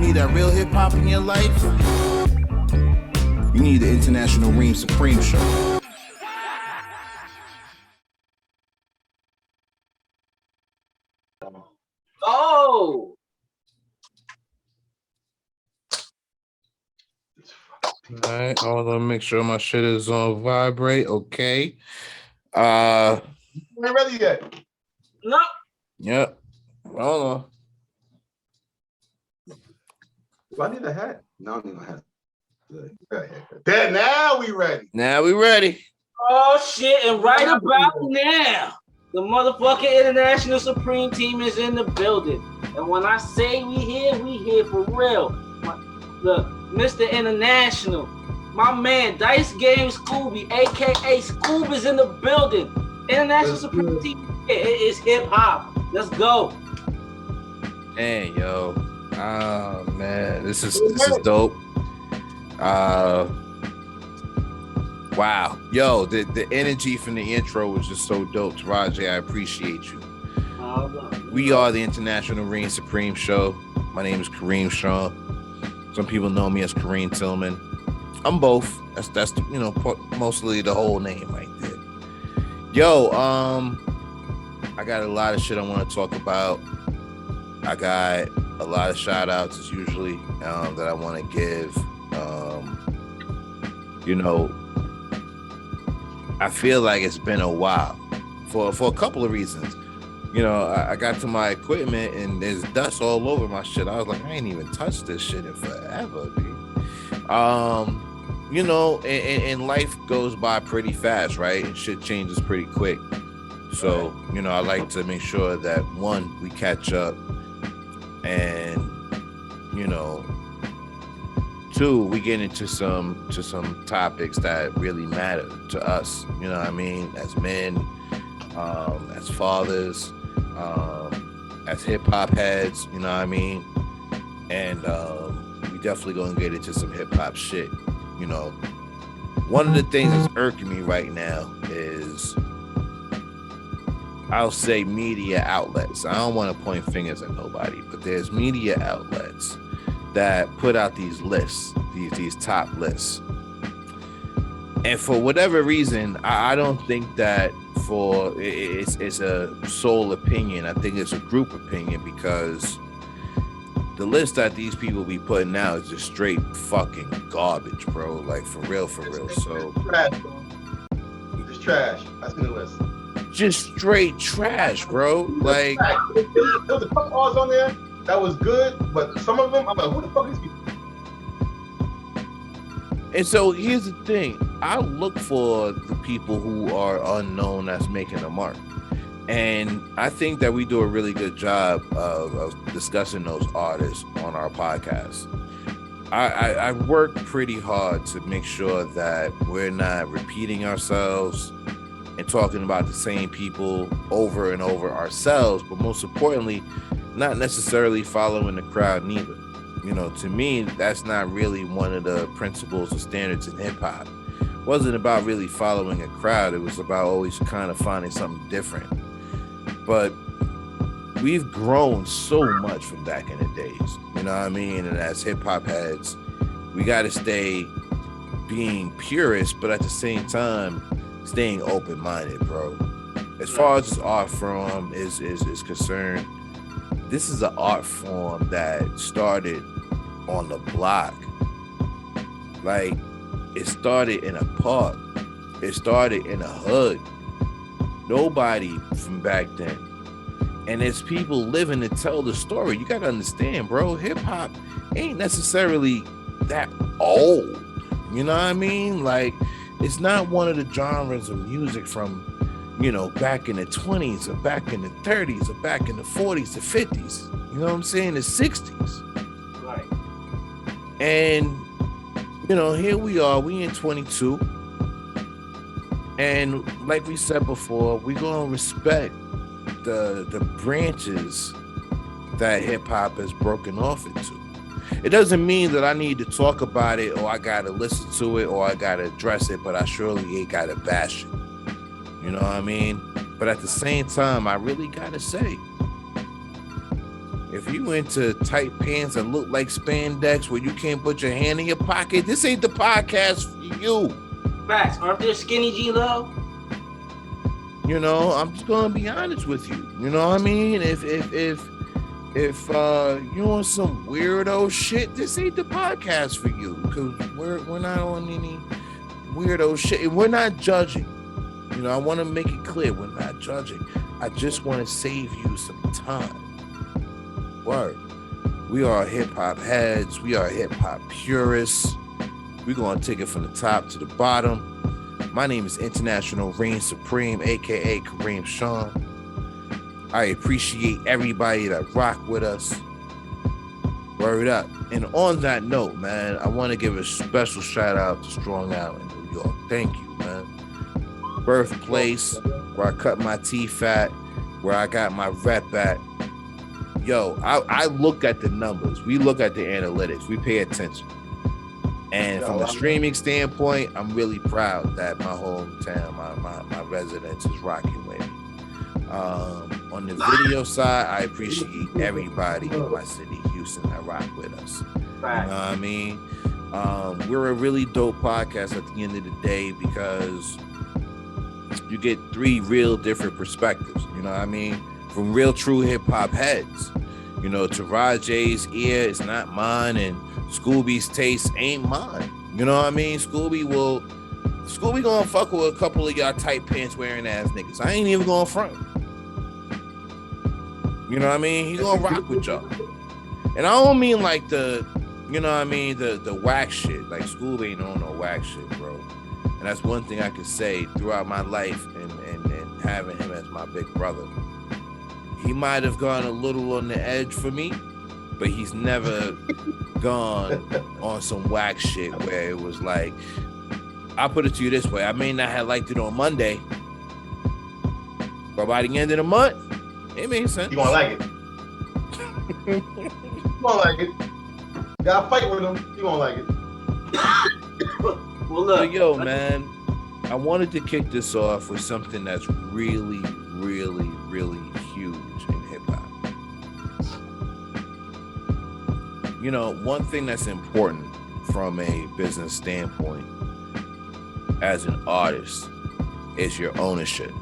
need that real hip hop in your life, you need the International Reem Supreme Show. Oh! All right, hold on, make sure my shit is on vibrate. Okay. We ain't ready yet. No. Yep. Hold on. Do I need a hat? No, I don't need a hat. There, now we ready. Now we ready. Oh shit! And right about now, the motherfucking International Supreme Team is in the building. And when I say we here for real. Look, Mr. International, my man Dice Game Scooby, aka Scoob, is in the building. International Supreme Team is hip hop. Let's go. Hey yo. Oh man, this is dope. Wow. Yo, the energy from the intro was just so dope. Taraji, I appreciate you. We are the International Reem Supreme Show. My name is Kareem Strong. Some people know me as Kareem Tillman. I'm both. That's you know, mostly the whole name right there. Yo, I got a lot of shit I want to talk about. I got a lot of shout outs as usually that I want to give. You know, I feel like it's been a while for a couple of reasons. You know, I got to my equipment and there's dust all over my shit. I was like, I ain't even touched this shit in forever, dude. You know, and life goes by pretty fast, right? And shit changes pretty quick. So, you know, I like to make sure that one, we catch up, and you know, two, we get into some topics that really matter to us. You know what I mean? As men, as fathers, as hip hop heads. You know what I mean? And we definitely gonna get into some hip hop shit. You know, one of the things that's irking me right now is, I'll say, media outlets. I don't want to point fingers at nobody, but there's media outlets that put out these lists, these top lists. And for whatever reason, I don't think that it's a sole opinion. I think it's a group opinion, because the list that these people be putting out is just straight fucking garbage, bro. Like, for real. So trash, bro. It's trash. I see the list. Just straight trash, bro. Like, there was a couple R's on there that was good, but some of them, I'm like, who the fuck is these people? And so here's the thing. I look for the people who are unknown that's making a mark. And I think that we do a really good job of discussing those artists on our podcast. I work pretty hard to make sure that we're not repeating ourselves and talking about the same people over and over ourselves, but most importantly, not necessarily following the crowd neither. You know, to me, that's not really one of the principles or standards in hip hop. It wasn't about really following a crowd. It was about always kind of finding something different. But we've grown so much from back in the days, you know what I mean? And as hip hop heads, we got to stay being purists, but at the same time, staying open-minded, bro. As far as this art form is concerned, this is an art form that started on the block. Like, it started in a park. It started in a hood. Nobody from back then. And there's people living to tell the story. You gotta understand, bro, hip-hop ain't necessarily that old. You know what I mean? Like, it's not one of the genres of music from, you know, back in the 20s or back in the 30s or back in the 40s, the 50s. You know what I'm saying? The 60s. Right. And, you know, here we are, we in 22. And like we said before, we're going to respect the branches that hip hop has broken off into. It doesn't mean that I need to talk about it, or I got to listen to it, or I got to address it, but I surely ain't got to bash it. You know what I mean? But at the same time, I really got to say, If you into tight pants that look like spandex where you can't put your hand in your pocket, this ain't the podcast for you. Facts. Aren't there skinny G-Lo? You know, I'm just gonna be honest with you. You know what I mean? If you want some weirdo shit, this ain't the podcast for you, because we're not on any weirdo shit. We're not judging. You know, I want to make it clear, we're not judging. I just want to save you some time. Word. We are hip hop heads. We are hip hop purists. We're gonna take it from the top to the bottom. My name is International Reign Supreme, aka Kareem Sean. I appreciate everybody that rock with us. Word up. And on that note, man, I want to give a special shout out to Strong Island, New York. Thank you, man. Birthplace, where I cut my teeth at, where I got my rep at. Yo, I look at the numbers. We look at the analytics. We pay attention. And from a streaming standpoint, I'm really proud that my hometown, my residents is rocking with me. On the video side, I appreciate everybody in my city, Houston, that rock with us. Right. You know what I mean? We're a really dope podcast at the end of the day because you get three real different perspectives. You know what I mean? From real true hip hop heads. You know, Taraji's ear is not mine, and Scooby's taste ain't mine. You know what I mean? Scooby gonna fuck with a couple of y'all tight pants wearing ass niggas. I ain't even gonna front. You know what I mean? He gonna rock with y'all. And I don't mean like the, you know what I mean, the whack shit. Like Scooby ain't on no whack shit, bro. And that's one thing I could say throughout my life and having him as my big brother. He might have gone a little on the edge for me, but he's never gone on some whack shit where it was like, I'll put it to you this way. I may not have liked it on Monday, but by the end of the month, it made sense. You gonna like it. You gonna like it. You gotta fight with him. You gonna like it. Well, look. So, yo, man, I wanted to kick this off with something that's really, really, really huge in hip hop. You know, one thing that's important from a business standpoint as an artist is your ownership.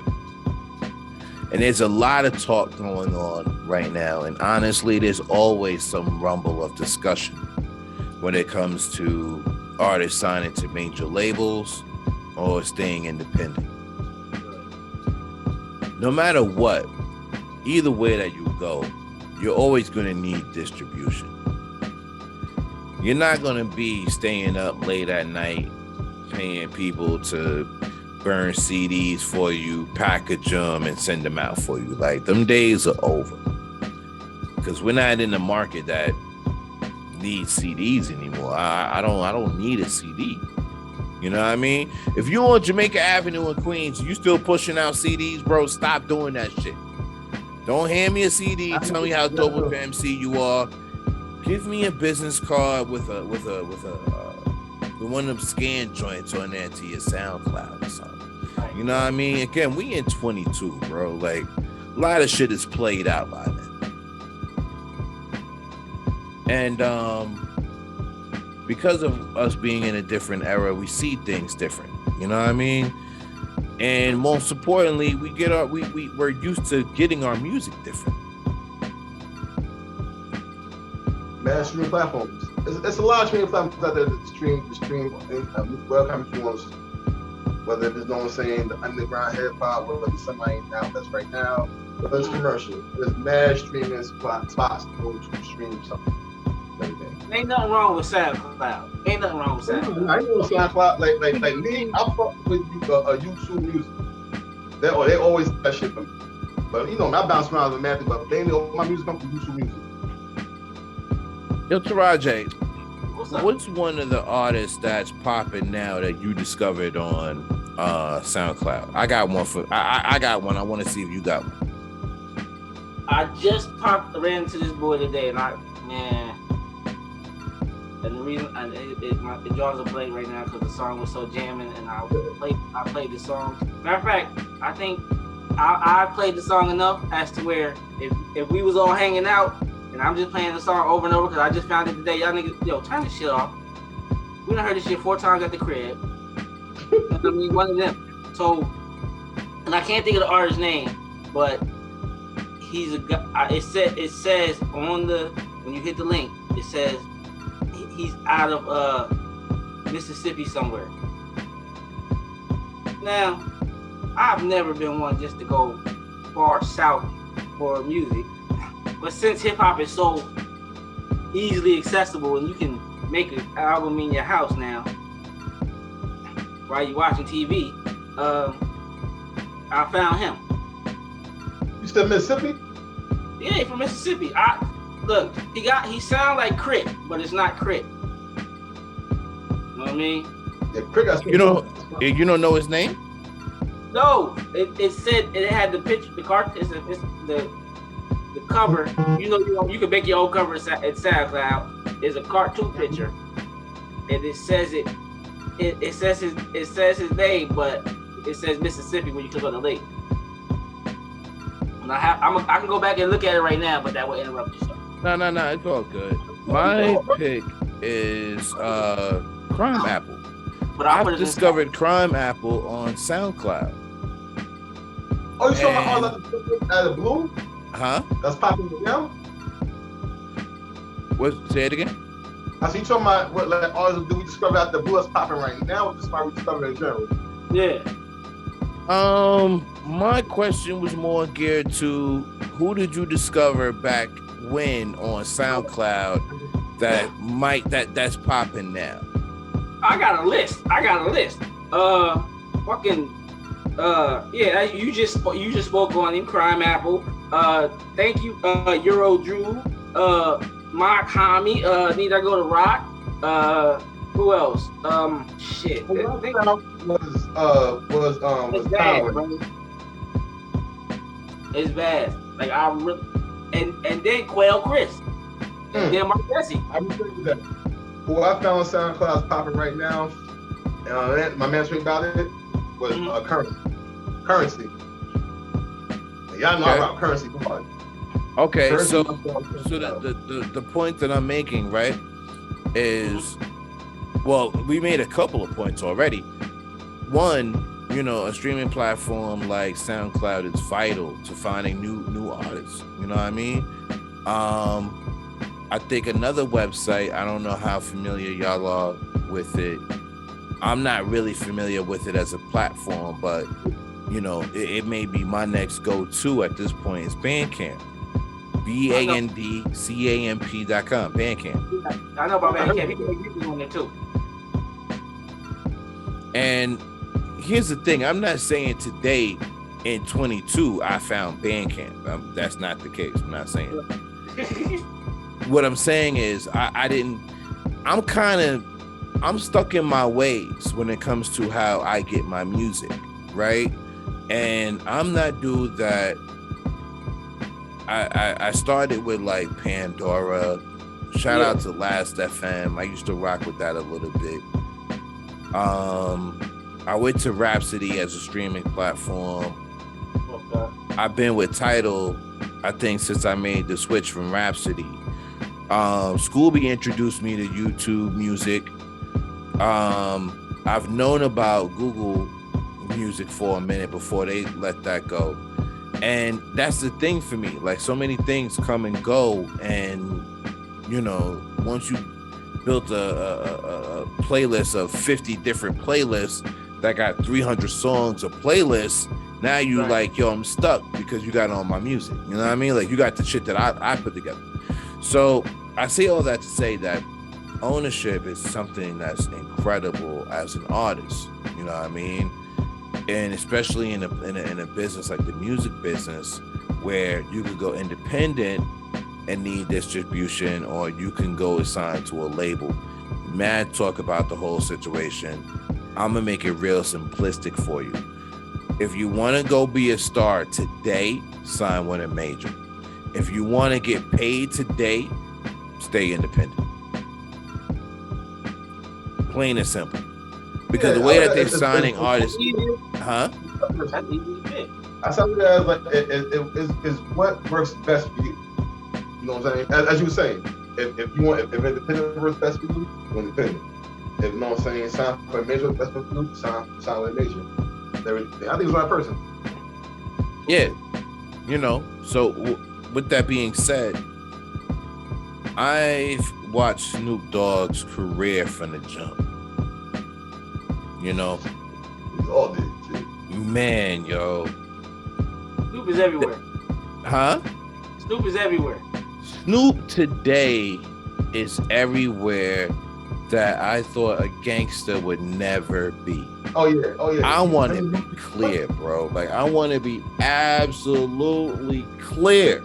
And there's a lot of talk going on right now. And honestly, there's always some rumble of discussion when it comes to artists signing to major labels or staying independent. No matter what, either way that you go, you're always going to need distribution. You're not going to be staying up late at night paying people to burn CDs for you, package them, and send them out for you. Like, them days are over. Because we're not in the market that needs CDs anymore. I don't need a CD. You know what I mean? If you're on Jamaica Avenue in Queens, you still pushing out CDs, bro, stop doing that shit. Don't hand me a CD, tell me how dope of an MC you are. Give me a business card with one of them scan joints on there to your SoundCloud or something. You know what I mean? Again, we in 22, bro. Like, a lot of shit is played out by then. And because of us being in a different era, we see things different. You know what I mean? And most importantly, we're used to getting our music different. Man, streaming platforms. It's a lot of streaming platforms out there that stream whatever kind of you want. Whether it's no one saying the underground hip hop, whether it's somebody out that's right now, whether it's commercial. There's mad streaming spots to go to stream something. Everything. Ain't nothing wrong with SoundCloud. Ain't nothing wrong with SoundCloud. I know SoundCloud, like me, I fuck with YouTube music. They always do that shit for me. But you know, I bounce around with Matthew, but they know my music comes from YouTube music. Yo, Taraji, what's one of the artists that's popping now that you discovered on SoundCloud? I got one I got one. I want to see if you got one. I just ran into this boy today, and and the reason it draws a blank right now because the song was so jamming, and I played the song. Matter of fact, I think I played the song enough as to where if we was all hanging out and and I'm just playing the song over and over because I just found it today. Y'all niggas, yo, turn this shit off. We done heard this shit 4 times at the crib. I mean, one of them. So, and I can't think of the artist's name, but he's a guy. It says on the, when you hit the link, it says he's out of Mississippi somewhere. Now, I've never been one just to go far south for music, but since hip hop is so easily accessible and you can make an album in your house now while you're watching TV, I found him. You said Mississippi? Yeah, he from Mississippi. Look, he sound like Crit, but it's not Crit. You know what I mean? Yeah, Crit got You don't know his name? No, it said it had the picture, the card, it's the cover. You can make your own cover at SoundCloud. It's a cartoon picture, and it says his name, but it says Mississippi when you click on the link. And I can go back and look at it right now, but that will interrupt the show. No, it's all good. My pick is Crime Apple. But I've discovered Crime Apple on SoundCloud. Oh, you talking about all the blue? Huh? That's popping now? Say it again? I see you talking about what like artists do we discover out the blue that's popping right now, or just why we discover in general? Yeah. My question was more geared to who did you discover back when on SoundCloud that's popping now? I got a list. Yeah, you just spoke on him, Crime Apple. Thank you, Euro Drew, Mark Hami, Need I Go to Rock? Who else? Shit. Was bad, bro. It's bad. Like I really, and then Quail Chris, and then Mark Jesse. I respect that. Who I found SoundCloud's popping right now, and my man tweet about it was currency. Y'all know about currency. Okay, currency so the point that I'm making, right, is, well, we made a couple of points already. One, a streaming platform like SoundCloud is vital to finding new artists. You know what I mean? I think another website, I don't know how familiar y'all are with it. I'm not really familiar with it as a platform, but it may be my next go-to at this point. Is Bandcamp. BANDCAMP.com. Bandcamp. I know about Bandcamp. He can make music on there too. And here's the thing. I'm not saying today in 22 I found Bandcamp. That's not the case. I'm not saying that. What I'm saying is I'm stuck in my ways when it comes to how I get my music, right? And I'm that dude that I started with like Pandora. Shout out to Last FM. I used to rock with that a little bit. I went to Rhapsody as a streaming platform. Okay. I've been with Tidal, I think, since I made the switch from Rhapsody. Scooby introduced me to YouTube Music. I've known about Google Music for a minute before they let that go. And that's the thing for me. Like, so many things come and go. And, once you built a playlist of 50 different playlists that got 300 songs of playlists, now you like, yo, I'm stuck because you got all my music. You know what I mean? Like, you got the shit that I put together. So I say all that to say that ownership is something that's incredible as an artist. You know what I mean? And especially in a business like the music business, where you could go independent and need distribution, or you can go assign to a label. Mad talk about the whole situation. I'm gonna make it real simplistic for you. If you want to go be a star today, sign with a major. If you want to get paid today, stay independent. Plain and simple. Because the way that they're signing artists, That's easy to pick. I saw that as like it's what works best for you. You know what I'm saying? As you were saying, if you want, if independent verse best for you, go independent. If you know what I'm saying, sign for a major best for you, sign with a major. Everything. I think it's the right person. Yeah, you know. So with that being said, I've watched Snoop Dogg's career from the jump. You know, We all did. Shit. man, yo, Snoop is everywhere. huh? Snoop is everywhere. Snoop today is everywhere that I thought a gangster would never be. Oh yeah. I want to be clear, bro. Like, I want to be absolutely clear.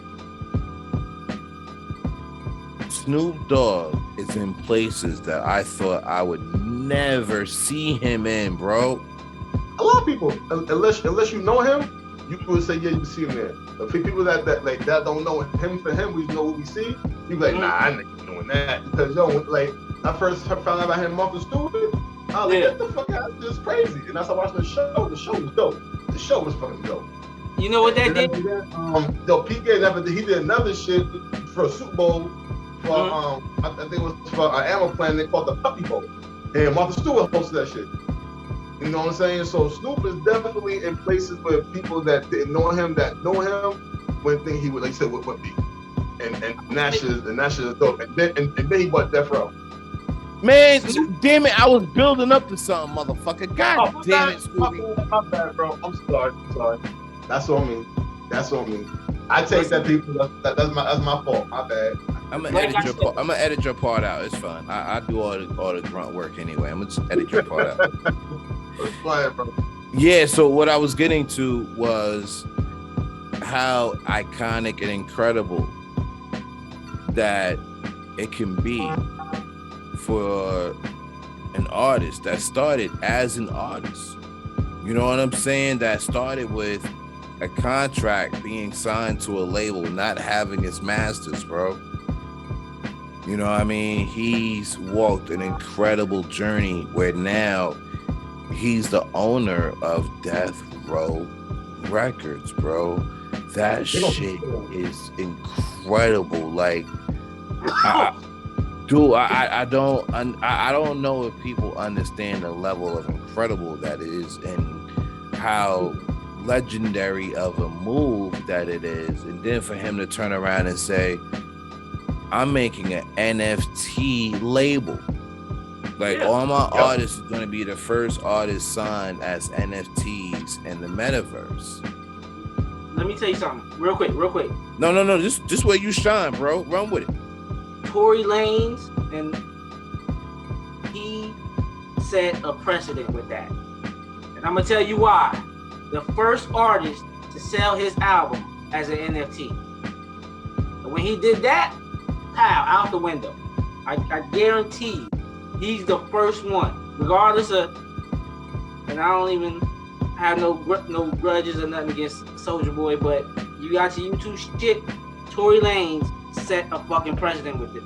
Snoop Dogg is in places that I thought I would never see him in, bro. A lot of people, unless you know him, you would say yeah, you see him there. But people that like that don't know him for him, we know what we see. You be like, nah, I ain't doing that because yo, like I first found out about him, Martha Stewart. I was like, get the fuck out, this is crazy. And as I watched the show was dope. The show was fucking dope. You know what that did? Yo, PK he did another shit for a Super Bowl for I think it was for an Animal Planet called the Puppy Bowl. And Martha Stewart hosted that shit. You know what I'm saying? So Snoop is definitely in places where people that didn't know him wouldn't think he would, like you said, would be. And that shit is dope. And then he bought Death Row. Man, damn it, I was building up to something, motherfucker. God damn it, Scooby. My bad, bro. I'm sorry. That's on me. I take that people. That's my fault. My bad. I'm gonna edit your part out. It's fine. I do all the grunt work anyway. I'm gonna just edit your part out. It's fine, bro. Yeah. So what I was getting to was how iconic and incredible that it can be for an artist that started as an artist. You know what I'm saying? That started with a contract being signed to a label, not having his masters, bro. You know what I mean? He's walked an incredible journey where now he's the owner of Death Row Records, bro. That shit is incredible. Like, I don't know if people understand the level of incredible that is and how legendary of a move that it is. And then for him to turn around and say, I'm making an NFT label. Like, all my artists are going to be the first artists signed as NFTs in the metaverse. Let me tell you something real quick. No. Just where you shine, bro. Run with it. Tory Lanez, and he set a precedent with that. And I'm going to tell you why. The first artist to sell his album as an NFT. And when he did that, out the window. I guarantee you, he's the first one, regardless of, and I don't even have no grudges or nothing against Soulja Boy, but you got your YouTube shit. Tory Lanez set a fucking precedent with it.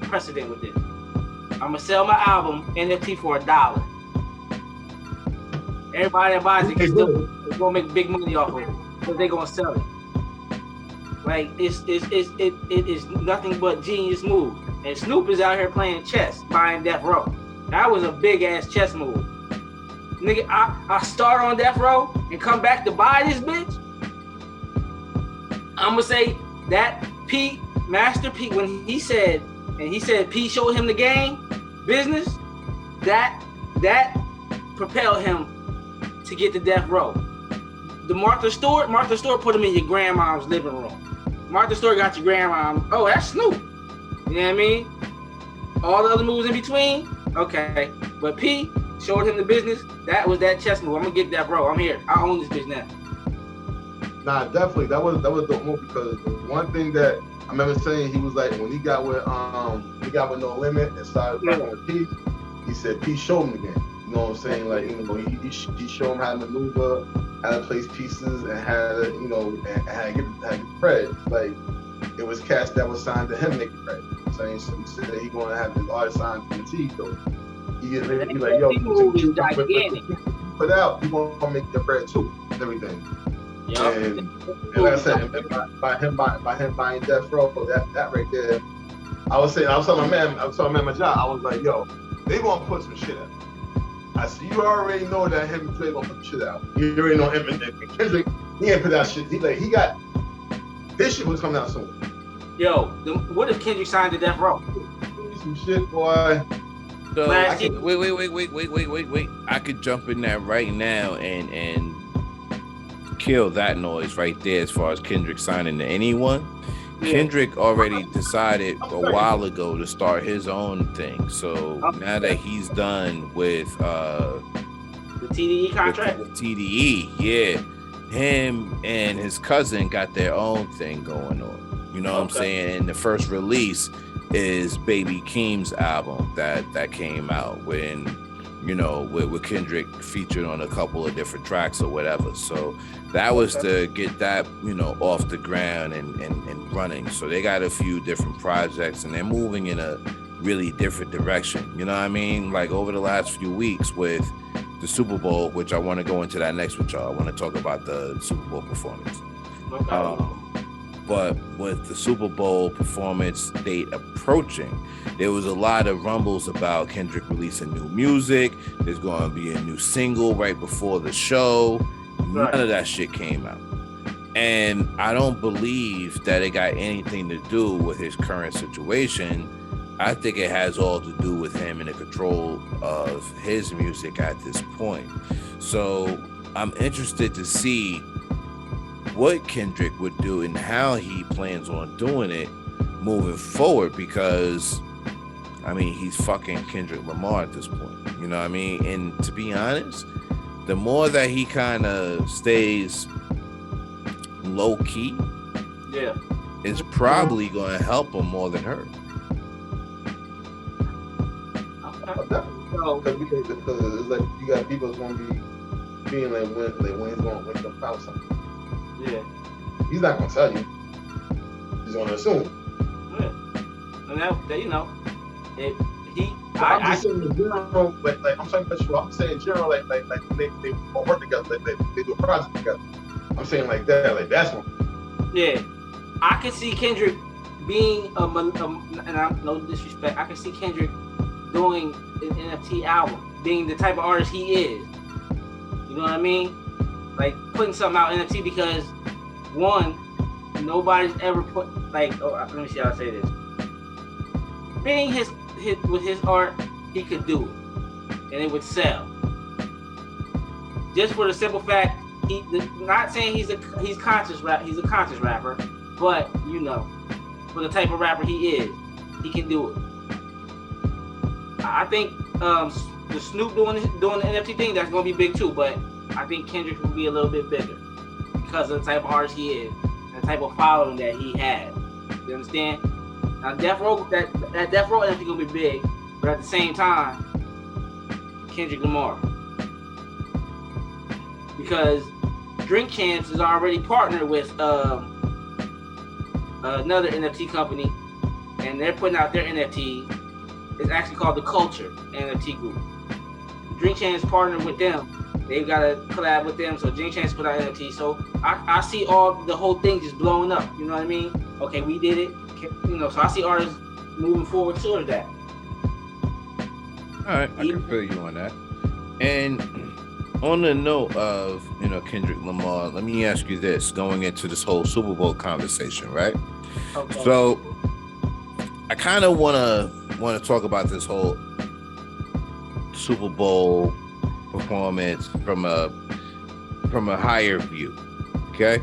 I'm gonna sell my album NFT for $1. Everybody that buys it can still gonna make big money off of it because they're gonna sell it. Like it is nothing but genius move. And Snoop is out here playing chess, buying Death Row. That was a big ass chess move. Nigga, I start on Death Row and come back to buy this bitch. I'm gonna say that Master P, when he said P showed him the game business, that propelled him to get to Death Row. The Martha Stewart put him in your grandma's living room. Martha Stewart got your grandma. Oh, that's Snoop. You know what I mean? All the other moves in between, okay. But P showed him the business. That was that chess move. I'm gonna get Death Row. I'm here. I own this bitch now. Nah, definitely. That was the move because the one thing that I remember saying, he was like when he got with No Limit and started working with P, he said P showed him the game. You know what I'm saying? Like, you know, he showed him how to maneuver, how to place pieces, and how to, you know, and how to get bread. Like, it was cats that was signed to him making bread. You know what I'm saying? So he said he gonna have his artist signed to the T, so he like, yo, you put out, you gonna make your bread too, and everything. Yup. And like I said, by him buying Death Row, that right there, I was telling my man my job, I was like, yo, they gonna put some shit out. I said, you already know that him and Dre gonna put some shit out. You already know him and Kendrick, he ain't put that shit. He got this shit was coming out soon. Yo, what if Kendrick signed to Death Row? Some shit, boy. So Last wait. I could jump in there right now and kill that noise right there as far as Kendrick signing to anyone. Yeah. Kendrick already decided a while ago to start his own thing. So now that he's done with the TDE contract? with TDE, yeah, him and his cousin got their own thing going on. You know what I'm saying? And the first release is Baby Keem's album that came out when, you know, with Kendrick featured on a couple of different tracks or whatever. So that was to get that, you know, off the ground and running. So they got a few different projects and they're moving in a really different direction. You know what I mean? Like over the last few weeks with the Super Bowl, which I want to go into that next with y'all. I want to talk about the Super Bowl performance. But with the Super Bowl performance date approaching, there was a lot of rumbles about Kendrick releasing new music. There's going to be a new single right before the show. None of that shit came out. And I don't believe that it got anything to do with his current situation. I think it has all to do with him and the control of his music at this point. So I'm interested to see what Kendrick would do and how he plans on doing it moving forward, because I mean, he's fucking Kendrick Lamar at this point, you know what I mean? And to be honest, the more that he kind of stays low key, yeah, it's probably going to help him more than hurt. Because it's like you got people that's gonna be being like when he's gonna pound something. Yeah. He's not gonna tell you. He's gonna assume. Yeah. And that you know, I'm just saying in general, like I'm talking about you. I'm saying in general, like when they all work together, like they do a project together. I'm saying like that, like that's one. Yeah, I can see Kendrick being and I'm no disrespect. I can see Kendrick doing an NFT album, being the type of artist he is. You know what I mean? Like putting something out NFT because one, nobody's ever put let me see how I say this. Being his with his art, he could do it, and it would sell. Just for the simple fact, not saying he's a conscious rapper, but you know, for the type of rapper he is, he can do it. I think the Snoop doing the NFT thing, that's gonna be big too, but I think Kendrick will be a little bit bigger because of the type of artist he is and the type of following that he has. You understand? Now Death Row, that Death Row NFT gonna be big, but at the same time, Kendrick Lamar. Because Drink Champs is already partnered with another NFT company, and they're putting out their NFT. It's actually called the Culture NFT Group. Drink Champs partnered with them. They've got a collab with them, so Drink Champs put out NFT. So I see the whole thing just blowing up. You know what I mean? Okay, we did it. You know, so I see artists moving forward towards that. All right, I can feel you on that. And on the note of, you know, Kendrick Lamar, let me ask you this, going into this whole Super Bowl conversation, right? Okay. So I kind of want to talk about this whole Super Bowl performance from a higher view, okay?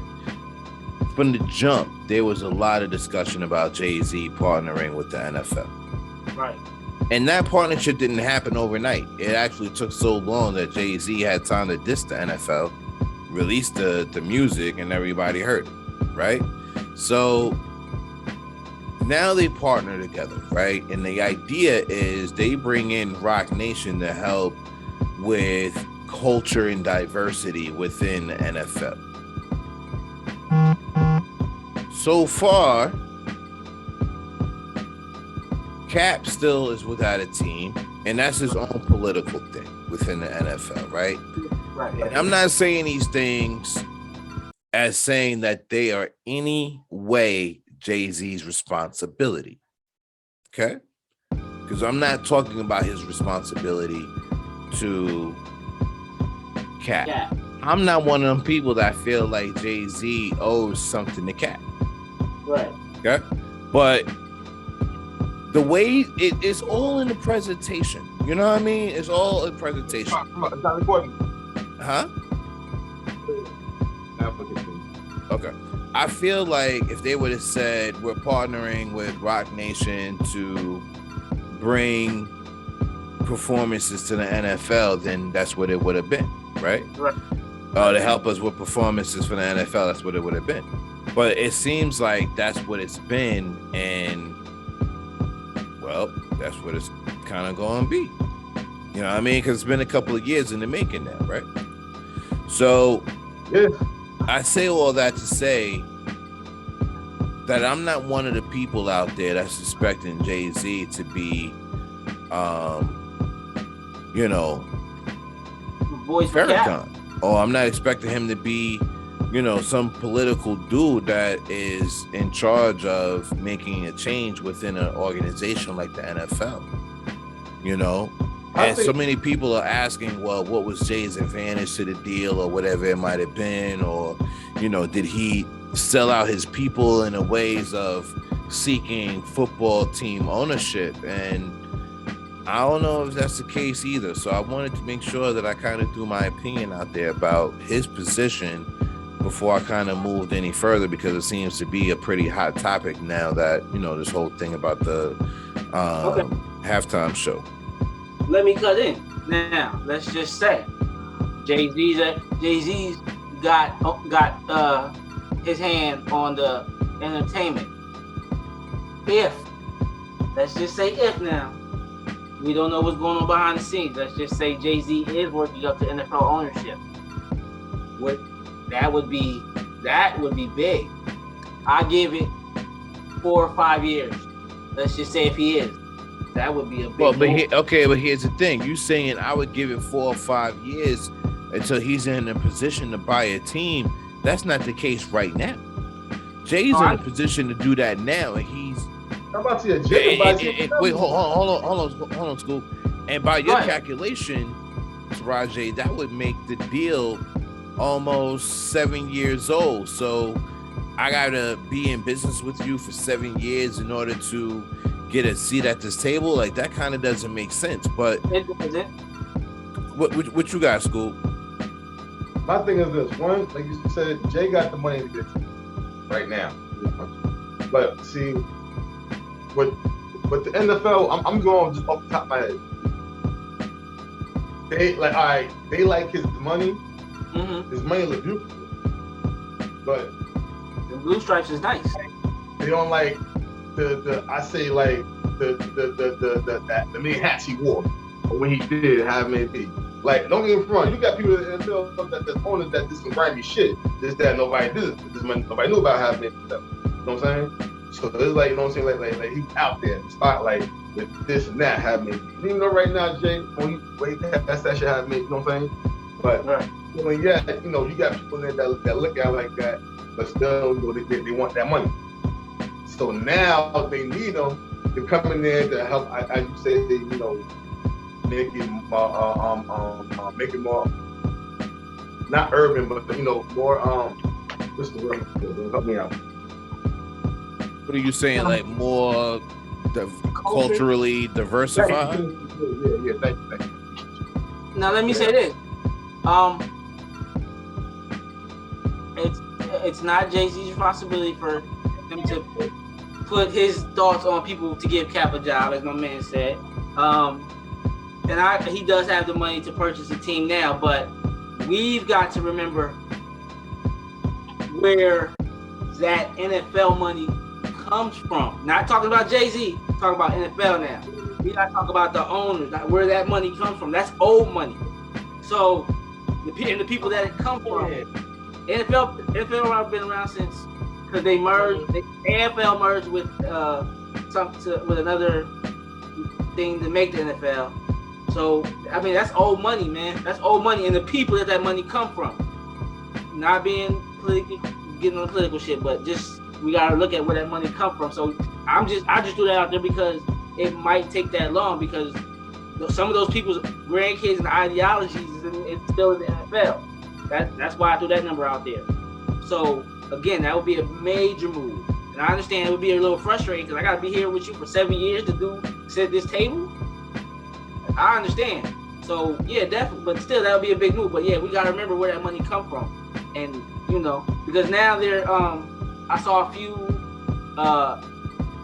From the jump, there was a lot of discussion about Jay-Z partnering with the NFL. Right. And that partnership didn't happen overnight. It actually took so long that Jay-Z had time to diss the NFL, release the music, and everybody heard it, right? So now they partner together, right? And the idea is they bring in Rock Nation to help with culture and diversity within the NFL. So far, Cap still is without a team, and that's his own political thing within the NFL, right? Right. And I'm not saying these things as saying that they are any way Jay-Z's responsibility. Okay? Because I'm not talking about his responsibility to Cat. Yeah. I'm not one of them people that feel like Jay-Z owes something to Cat. Right. Okay? But the way it's all in the presentation. You know what I mean? It's all in presentation. Come on, it's not recording. Huh? Okay. I feel like if they would have said we're partnering with Rock Nation to bring performances to the NFL, then that's what it would have been, right? Right. To help us with performances for the NFL, that's what it would have been. But it seems like that's what it's been, and well, that's what it's kind of going to be. You know what I mean? Because it's been a couple of years in the making now, right? So Yeah. I say all that to say that I'm not one of the people out there that's expecting Jay-Z to be, Voice for Cat. Farrakhan. Or I'm not expecting him to be, some political dude that is in charge of making a change within an organization like the NFL. And so many people are asking, well, what was Jay's advantage to the deal or whatever it might have been? Or, did he sell out his people in the ways of seeking football team ownership? And I don't know if that's the case either. So I wanted to make sure that I kind of threw my opinion out there about his position before I kind of moved any further, because it seems to be a pretty hot topic now that, this whole thing about the halftime show. Let me cut in. Now, let's just say Jay-Z's got his hand on the entertainment. Let's just say if now, we don't know what's going on behind the scenes. Let's just say Jay-Z is working up to NFL ownership. That would be big. I give it 4 or 5 years. Let's just say if he is. That would be a big but here's the thing. You saying I would give it 4 or 5 years until he's in a position to buy a team. That's not the case right now. Jay's in a position to do that now, and he's How about you? Jay wait, hold on, Scoop. And by your calculation, Rajay, that would make the deal almost 7 years old. So I gotta be in business with you for 7 years in order to get a seat at this table. Like, that kind of doesn't make sense. But what you got, Scoop? My thing is this: one, like you said, Jay got the money to get to right now. But see, with the NFL, I'm going just off the top of my head. They like his money. Mm-hmm. His money look beautiful, but the blue stripes is nice. They don't like the many hats he wore, or when he did, however many be. Like, don't get me wrong, you got people in the NFL that's owners that did some grimy shit. Just that nobody did it. Nobody knew about however many stuff. You know what I'm saying? So it's like, you know what I'm saying? Like he's out there in the spotlight with this and that however many. You know, right now, Jay, when that's that shit however many. You know what I'm saying? But right. When you got people in there that look at it like that, but still, they want that money. So now they need them to come in there to help. I say, make it more not urban, but more what's the word? Help me out. What are you saying? Like more culturally diversified? Yeah. Thank you. Now let me say this. It's not Jay-Z's responsibility for him to put his thoughts on people to give Cap a job, as my man said. He does have the money to purchase a team now, but we've got to remember where that NFL money comes from. Not talking about Jay-Z, talking about NFL now. We got to talk about the owners, where that money comes from. That's old money. So the people that it comes from, NFL have been around since, because they merged. The AFL merged with with another thing to make the NFL. So I mean, that's old money, man. That's old money, and the people that money come from. Not being getting on the political shit, but just we gotta look at where that money come from. So I just threw that out there because it might take that long because some of those people's grandkids and ideologies is still in the NFL. That's why I threw that number out there. So again, that would be a major move. And I understand it would be a little frustrating because I gotta be here with you for 7 years to sit at this table. I understand. So yeah, definitely, but still that would be a big move. But yeah, we gotta remember where that money come from. And because now I saw a few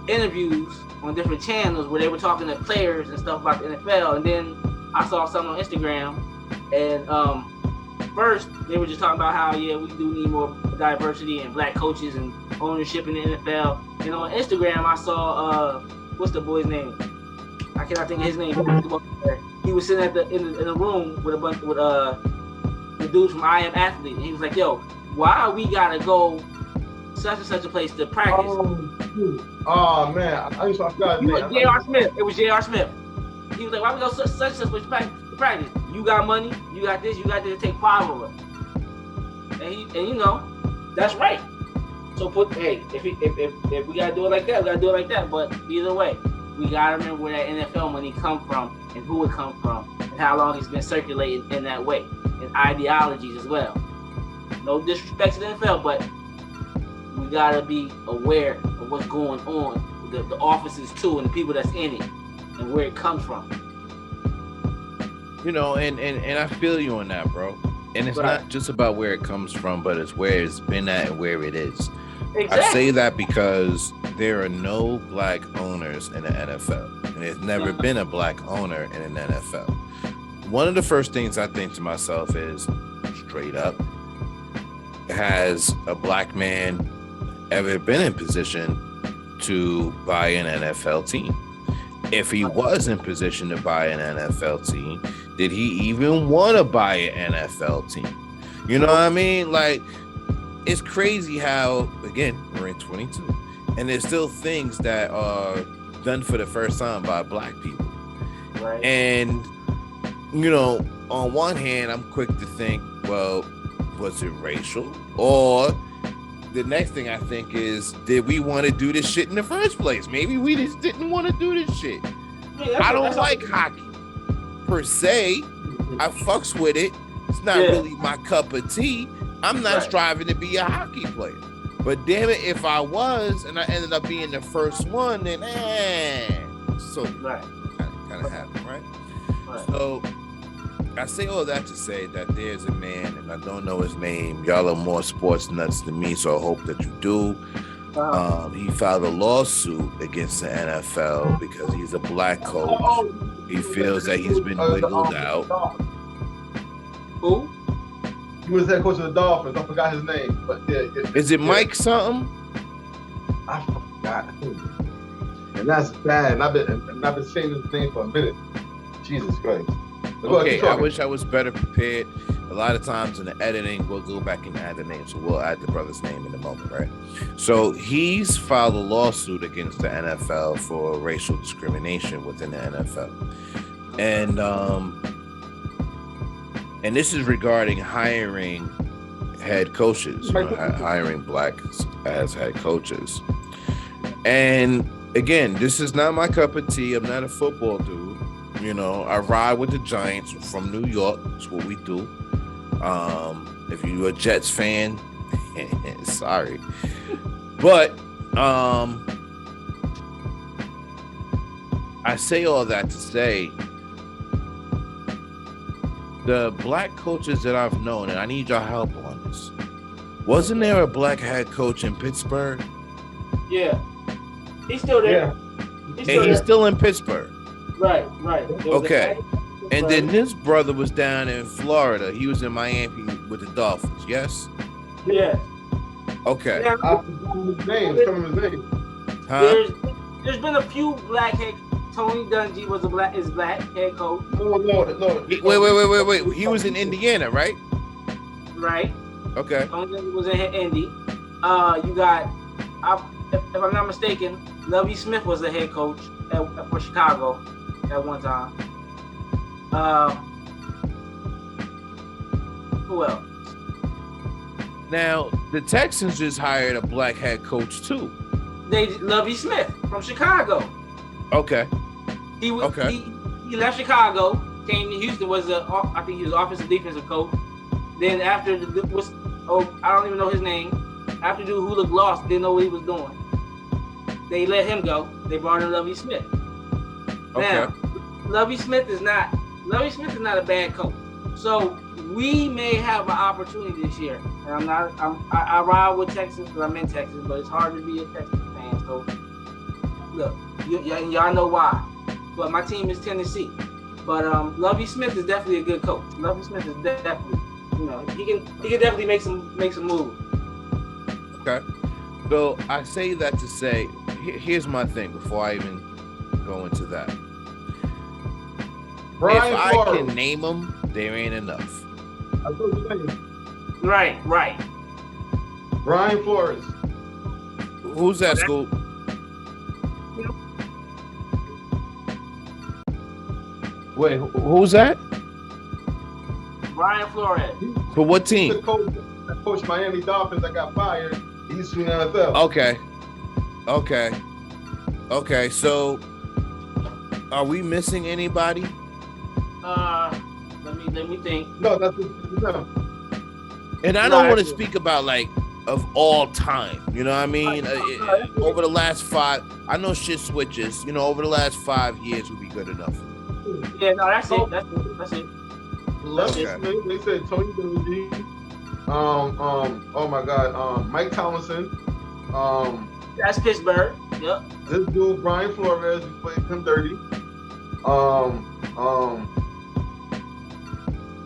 interviews on different channels where they were talking to players and stuff about the NFL, and then I saw something on Instagram, and first they were just talking about how we do need more diversity and black coaches and ownership in the NFL. And on Instagram I saw what's the boy's name? I cannot think of his name. He was sitting in the room with a bunch with the dudes from I Am Athlete, and he was like, "Yo, why we gotta go such and such a place to practice?" Oh man, I forgot his name. J.R. Smith. It was J.R. Smith. He was like, "Why we go such and such place to practice? You got money, you got this, to take 5 of us." And that's right. So if we gotta do it like that, we gotta do it like that. But either way, we gotta remember where that NFL money come from and who it come from and how long it's been circulating in that way and ideologies as well. No disrespect to the NFL, but we gotta be aware of what's going on, the offices too, and the people that's in it, and where it comes from. And I feel you on that, bro. And it's not just about where it comes from, but it's where it's been at and where it is. Exactly. I say that because there are no black owners in the NFL, and there's never been a black owner in an NFL. One of the first things I think to myself is, straight up, has a black man ever been in position to buy an NFL team? If he was in position to buy an NFL team, did he even want to buy an NFL team? You know what I mean? Like, it's crazy how, again, we're in 22, and there's still things that are done for the first time by black people. Right. And, on one hand, I'm quick to think, well, was it racial? Or the next thing I think is, did we want to do this shit in the first place? Maybe we just didn't want to do this shit. I don't like hockey per se. I fucks with it. It's not really my cup of tea. I'm not striving to be a hockey player. But damn it, if I was and I ended up being the first one, then so kind of happened, right? So I say all that to say that there's a man, and I don't know his name. Y'all are more sports nuts than me, so I hope that you do. He filed a lawsuit against the NFL because he's a black coach. He feels that he's been wiggled out. Who? He was head coach of the Dolphins. I forgot his name, but Is it Mike something? I forgot. And that's bad. And I've been saying this thing for a minute. Jesus Christ. Okay, I wish I was better prepared. A lot of times in the editing, we'll go back and add the name, so we'll add the brother's name in a moment, right? So he's filed a lawsuit against the NFL for racial discrimination within the NFL, and this is regarding hiring head coaches, hiring blacks as head coaches. And again, this is not my cup of tea. I'm not a football dude. I ride with the Giants from New York. That's what we do. If you're a Jets fan, sorry. But I say all that to say the black coaches that I've known, and I need your help on this. Wasn't there a black head coach in Pittsburgh? Yeah. He's still there. Yeah. He's still in Pittsburgh. Right. Okay. And then this brother was down in Florida. He was in Miami with the Dolphins, yes? Yeah. Okay. Yeah. His name. Huh? There's been a few black head. Tony Dungy was is black head coach. No. Wait. He was in Indiana, right? Right. Okay. Tony Dungy was in Indy. You got, if I'm not mistaken, Lovie Smith was the head coach for Chicago at one time. Who else? Now the Texans just hired a black head coach too. Lovie Smith from Chicago. Okay. He left Chicago, came to Houston. I think he was offensive defensive coach. Then after I don't even know his name. After the dude who looked lost, didn't know what he was doing. They let him go. They brought in Lovie Smith. Now, Lovie Smith is not a bad coach. So we may have an opportunity this year. And I ride with Texas because I'm in Texas, but it's hard to be a Texas fan. So look, y'all know why. But my team is Tennessee. But Lovie Smith is definitely a good coach. Lovie Smith is definitely, he can definitely make some moves. Okay. So I say that to say, here's my thing before I even go into that. Brian if Flores. I can name them, there ain't enough. I told you name. Right. Brian Flores. Who's that, Scoop? Wait, who's that? Brian Flores. For what team? The coach Miami Dolphins that got fired. He used to be in the NFL. Okay. So, are we missing anybody? Let me think. No, that's no. And I don't want to speak about like of all time. You know what I mean? Over the last 5, I know shit switches. Over the last 5 years would be good enough. Yeah, no, that's it. That's it. They said Tony Dungy. Oh my God. Mike Tomlinson. That's Pittsburgh. Yep. This dude Brian Flores, we played him dirty.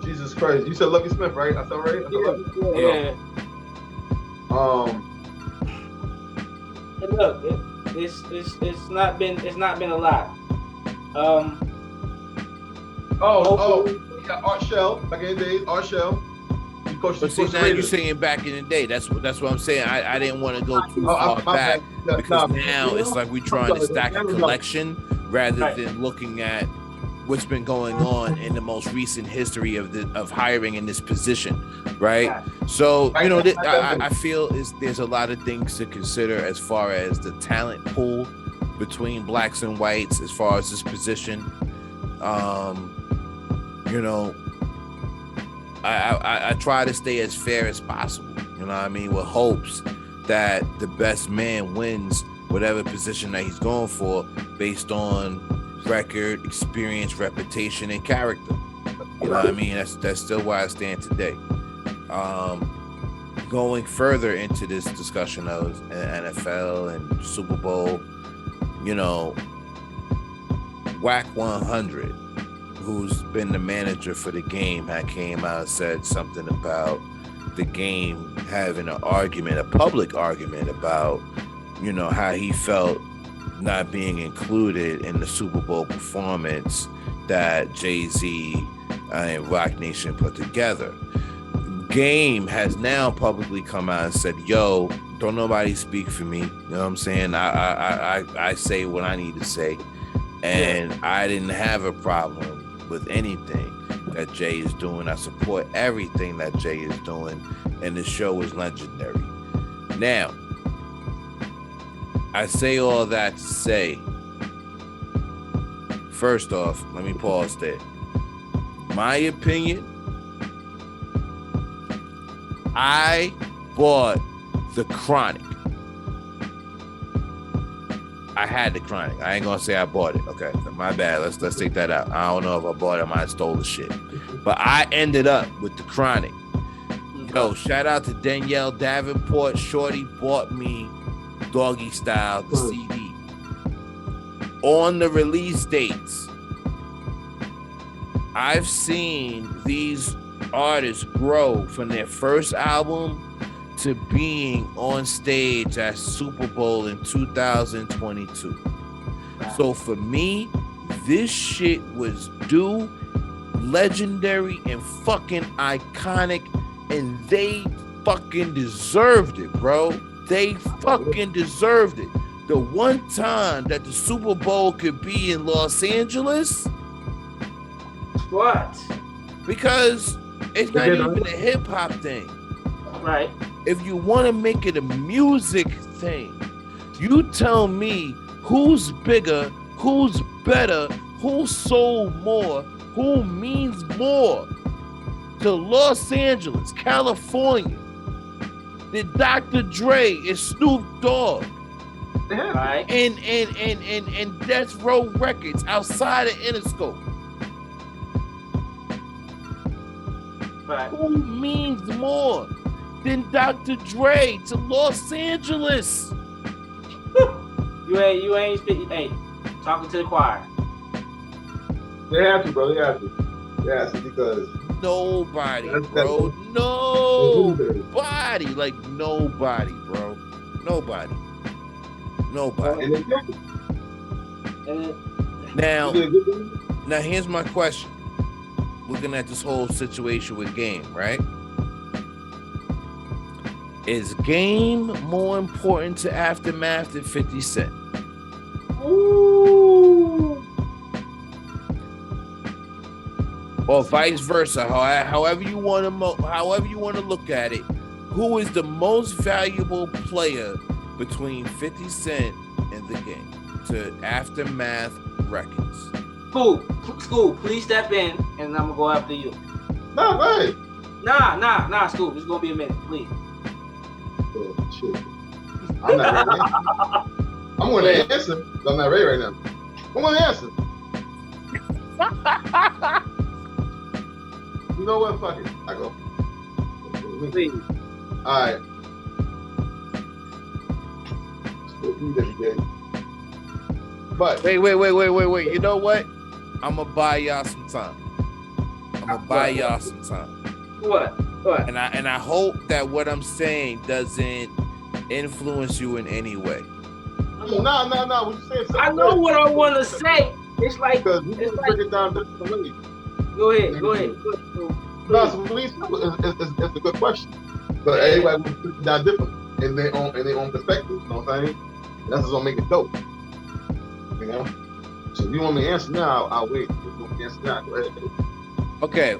Jesus Christ. You said Lovie Smith, right? I said right? Yeah. And look, it's not been a lot. Yeah, Art Shell, back in the days, Art Shell. But see, now you're saying back in the day. That's what I'm saying. I didn't want to go too far back because now it's like we're trying to stack a collection rather than looking at what's been going on in the most recent history of hiring in this position, right? So I feel there's a lot of things to consider as far as the talent pool between blacks and whites as far as this position. I try to stay as fair as possible, with hopes that the best man wins whatever position that he's going for based on record, experience, reputation, and character. That's still where I stand today. Going further into this discussion of NFL and Super Bowl, WAC 100, who's been the manager for the game, came out and said something about the game having a public argument about, how he felt not being included in the Super Bowl performance that Jay-Z and Rock Nation put together. Game has now publicly come out and said, yo, don't nobody speak for me. You know what I'm saying? I say what I need to say. And I didn't have a problem with anything that Jay is doing. I support everything that Jay is doing, and the show is legendary. Now, I say all that to say, first off, let me pause there. My opinion, I bought the Chronic. I had the Chronic. I ain't gonna say I bought it. Okay, my bad. Let's take that out. I don't know if I bought it. I might have stole the shit. But I ended up with the Chronic. Yo, shout out to Danielle Davenport. Shorty bought me Doggy Style, the CD. On the release dates, I've seen these artists grow from their first album to being on stage at Super Bowl in 2022. So for me, this shit was due, legendary, and fucking iconic, and they fucking deserved it, bro. They fucking deserved it. The one time that the Super Bowl could be in Los Angeles. What? Because it's not even a hip hop thing. Right. if you want to make it a music thing, you tell me who's bigger, who's better, who sold more, who means more to Los Angeles, California than Dr. Dre and Snoop Dogg. Right. And Death Row Records outside of Interscope. Right. Who means more than Dr. Dre to Los Angeles? You ain't speaking. Hey, talking to the choir. They have to, bro. They have to. They have to because Nobody, That's- bro. that's- Nobody. Like nobody, bro. Nobody. Nobody. and they get it. And Now, They get it. now here's my question. Looking at this whole situation with Game, right? Is Game more important to Aftermath than 50 Cent? ooh, Or vice versa, however you want to look at it, who is the most valuable player between 50 Cent and the Game to Aftermath Records? School, please step in, and I'm gonna go after you. No, go ahead. Nah, School. It's gonna be a minute, please. Oh, shit. I'm not ready. I'm going to answer. But I'm not ready right now. I'm going to answer. You know what? Fuck it. I go. Please. All right. But Wait. You know what? I'm gonna buy y'all some time. What? And I hope that what I'm saying doesn't influence you in any way. no. When you say something, I know what I want to say. It's like, because we can break it down different ways. go ahead. School. No, so it's a good question. But everybody will break it down different in their own perspective. You know what I'm saying? And that's what's gonna make it dope. You know. So if you want me to answer now, I'll wait. If you want me to answer now, go ahead. Okay.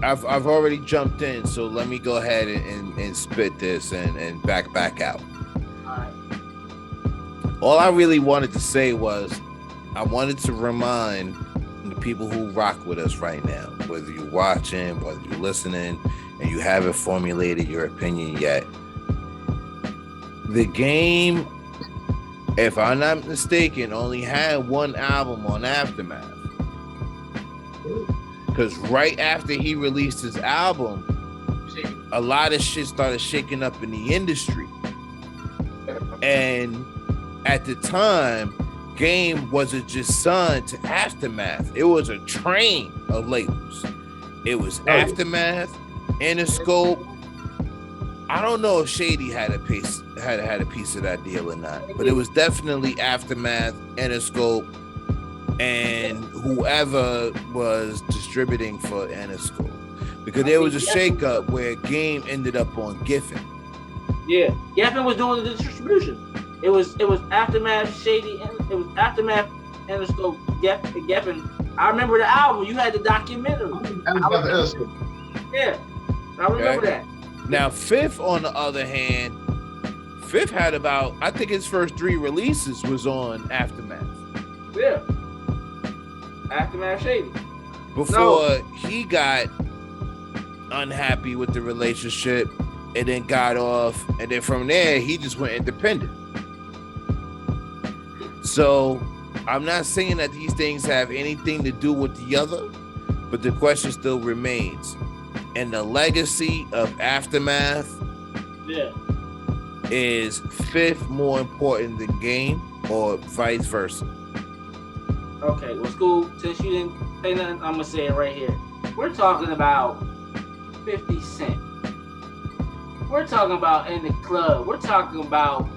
I've already jumped in, so let me go ahead and spit this and back out. All right. All I really wanted to say was I wanted to remind the people who rock with us right now, whether you're watching, whether you're listening, and you haven't formulated your opinion yet. The Game, if I'm not mistaken, only had one album on Aftermath. Because right after he released his album, a lot of shit started shaking up in the industry. And at the time, Game wasn't just signed to Aftermath. It was a train of labels. It was Aftermath, Interscope. I don't know if Shady had a piece of that deal or not, but it was definitely Aftermath, Interscope, and whoever was distributing for Interscope. Because there was a shakeup where Game ended up on Giffen. Yeah, Geffen was doing the distribution. It was Aftermath, Shady, and it was Aftermath, Interscope, Geffen. I remember the album. You had the documentary. Yeah, I remember that. Now, Fifth, on the other hand, Fifth had about, I think his first 3 releases was on Aftermath. Yeah. Aftermath Shady. Before he got unhappy with the relationship and then got off, and then from there, he just went independent. So, I'm not saying that these things have anything to do with the other, but the question still remains. And the legacy of Aftermath, is Fifth more important than Game or vice versa? Okay, well, School, since you didn't say nothing, I'm gonna say it right here. We're talking about 50 Cent. We're talking about in the club. We're talking about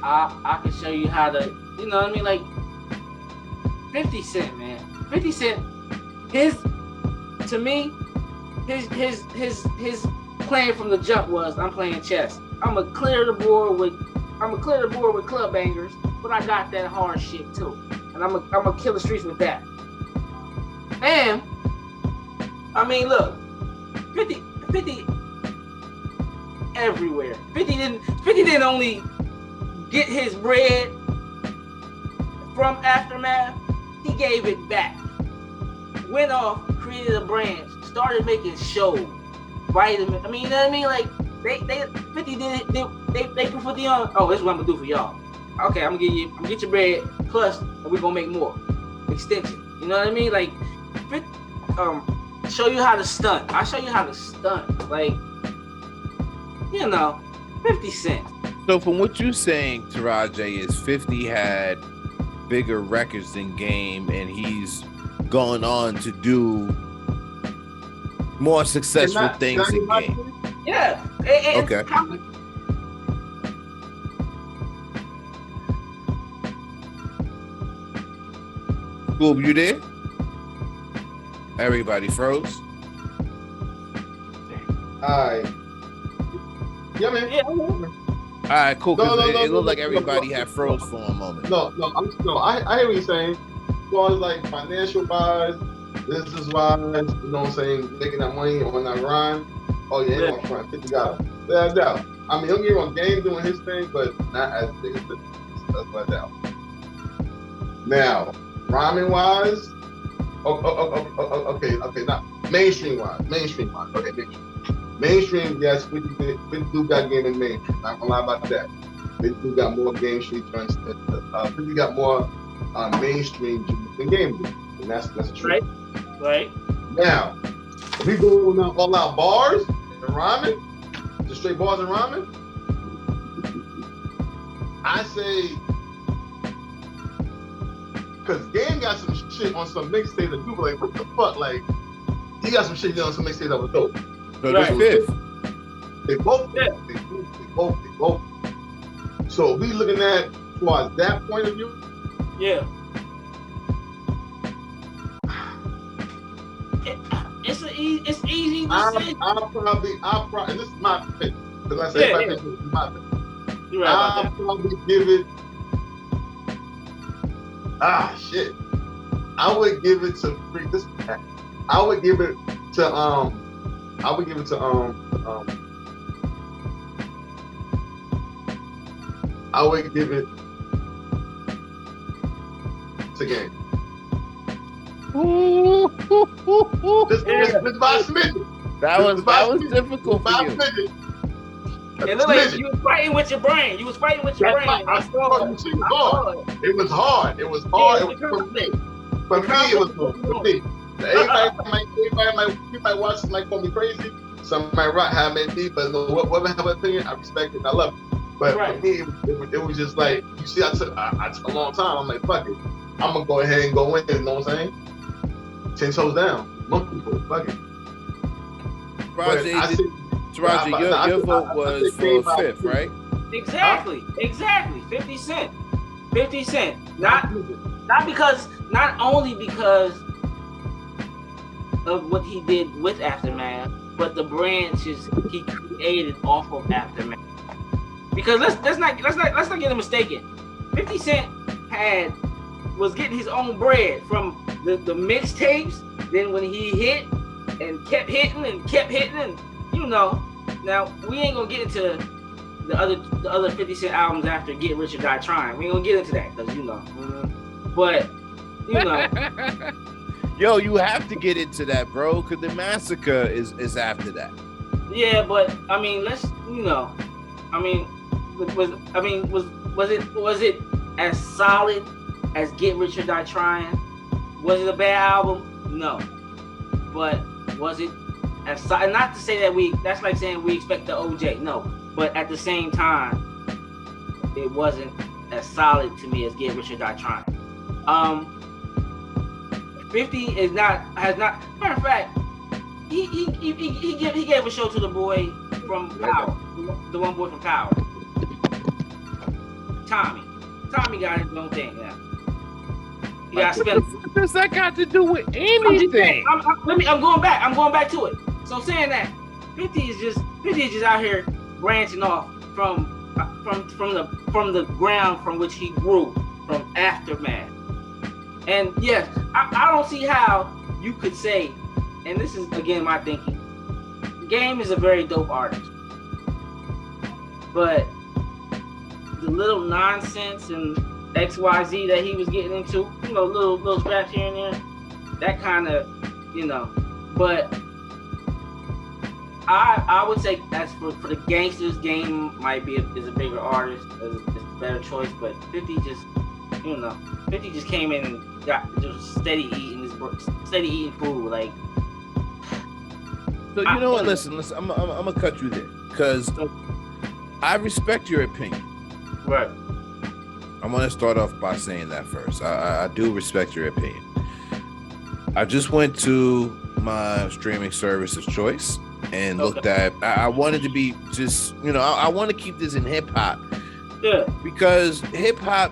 I can show you how to, you know what I mean? Like 50 Cent, man. 50 Cent, his plan from the jump was I'm playing chess. I'm gonna clear the board with club bangers, but I got that hard shit too. And I'm gonna kill the streets with that. And I mean, look, 50 everywhere. 50 didn't only get his bread from Aftermath, he gave it back. Went off, created a brand, started making shows. Vitamin. I mean, you know what I mean? Like they 50 did it. They put 50 on. Oh, this is what I'm gonna do for y'all. Okay, I'm gonna get your bread plus, and we're gonna make more extension. You know what I mean? Like, show you how to stunt. I'll show you how to stunt. Like, you know, 50 Cent. So from what you're saying, Taraji, is 50 had bigger records than Game, and he's gone on to do more successful things than Game. Yeah. Okay. Scoob, you there? Everybody froze. Alright. Yeah, man. Yeah. All right, cool. It looked like everybody had froze for a moment. I hear what you're saying. As far as like financial wise, business wise, you know what I'm saying, making that money on that rhyme. Oh yeah, ain't gonna front. 50 got him. Without a doubt. I mean, don't get me wrong, Game doing his thing, but not as big as 50. That's without a doubt. Now, rhyming wise, okay, not mainstream wise. Okay, mainstream, yes, 50 do got Game in mainstream. Not gonna lie about that. 50 do got more Game Street joints. 50 got more mainstream than Game do, and that's true. Right. Now, if we go now all out bars and rhyming, just straight bars and rhyming, I say, because Game got some shit on some mixtape that people like, what the fuck? Like, he got some shit on some mixtape that was dope. So right. Fifth. They both. So we looking at towards that point of view. Yeah. It's easy to say. I'll probably, and this is my pick, because I say this is my pick. You're right about that. I'll probably give it. Shit. I would give it to this. I would give it to I would give it to Game. This by smidgen. That was difficult for you. It looked like you was fighting with your brain. It was hard. It was hard. For me. It was for me. Everybody might watch this, might call me crazy. Some might have me, but whatever have an opinion, I respect it. I love it. But for me, it was just like, you see, I took a long time. I'm like, fuck it. I'm gonna go ahead and go in. You know what I'm saying? 10 toes down. Monkey foot. Fuck it. Taraji, your vote was for fifth, right? Exactly. 50 Cent. 50 Cent. Not only because of what he did with Aftermath, but the branches he created off of Aftermath. Because let's not get it mistaken. 50 Cent was getting his own bread from the mixtapes. Then when he hit and kept hitting, and you know, now we ain't gonna get into the other 50 Cent albums after Get Rich or Die Trying. We ain't gonna get into that because you know, but you know. Yo, you have to get into that, bro, because the Massacre is after that. Yeah, but I mean, let's, you know, I mean, was it as solid as Get Rich or Die Trying? Was it a bad album? No, but was it as solid? Not to say that that's like saying we expect the OJ. No, but at the same time, it wasn't as solid to me as Get Rich or Die Trying. 50 has not. Matter of fact, he gave a show to the boy from Power, the one boy from Power, Tommy. Tommy got his own thing now. He got spent. What does that got to do with anything? I'm going back. I'm going back to it. So saying that 50 is just out here branching off from the ground from which he grew, from Aftermath. And yes, I don't see how you could say, and this is again my thinking, Game is a very dope artist. but the little nonsense and XYZ that he was getting into, you know, little scraps here and there, that kind of, you know, but I would say as for the gangsters, Game might be is a bigger artist, is a better choice, but 50 just, you know, 50 just came in and got just steady eating food, like. So you know what? Listen. I'm gonna cut you there because I respect your opinion. Right. I'm gonna start off by saying that first. I do respect your opinion. I just went to my streaming service of choice and looked at. I wanted to be just, you know, I want to keep this in hip hop. Yeah. Because hip hop,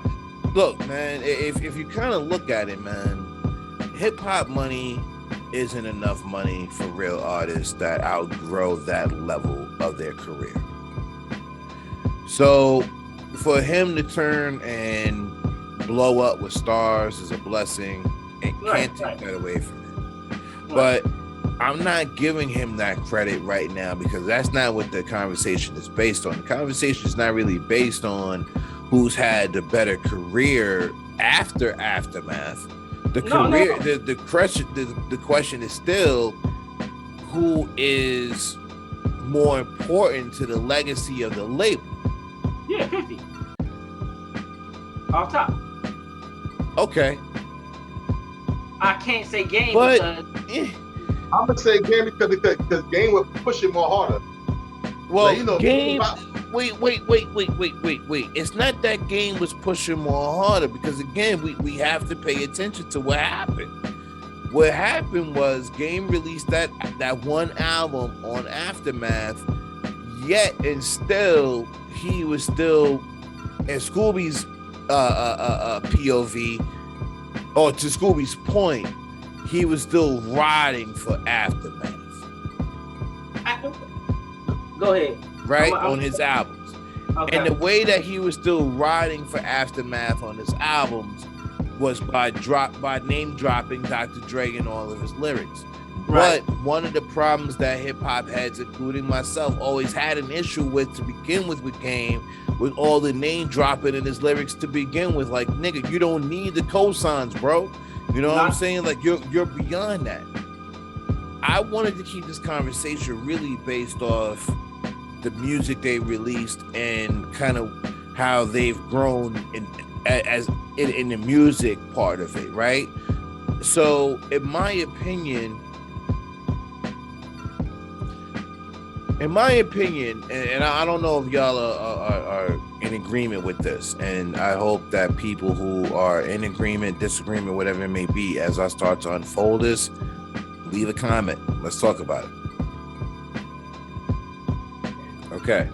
look, man, if you kind of look at it, man, hip hop money isn't enough money for real artists that outgrow that level of their career. So for him to turn and blow up with stars is a blessing, and can't take that away from him. But I'm not giving him that credit right now because that's not what the conversation is based on. The conversation is not really based on who's had the better career after Aftermath. The question is still who is more important to the legacy of the label. Yeah, 50. Off top. Okay. I can't say Game but, because I'm gonna say Game because Game would push it more harder. Well, like, you know, Game. Wait. It's not that Game was pushing more harder because again, we have to pay attention to what happened. What happened was Game released that one album on Aftermath, yet and still he was still in Scooby's POV, or to Scooby's point, he was still riding for Aftermath. Go ahead. Right? On his albums. Okay. And the way that he was still riding for Aftermath on his albums was by name dropping Dr. Dre in all of his lyrics. Right. But one of the problems that hip hop heads, including myself, always had an issue with to begin with Game, with all the name dropping in his lyrics to begin with. Like, nigga, you don't need the cosigns, bro. You know what I'm saying? Like, you're beyond that. I wanted to keep this conversation really based off the music they released and kind of how they've grown in the music part of it, right? So, in my opinion, and I don't know if y'all are in agreement with this, and I hope that people who are in agreement, disagreement, whatever it may be, as I start to unfold this, leave a comment. Let's talk about it. Okay.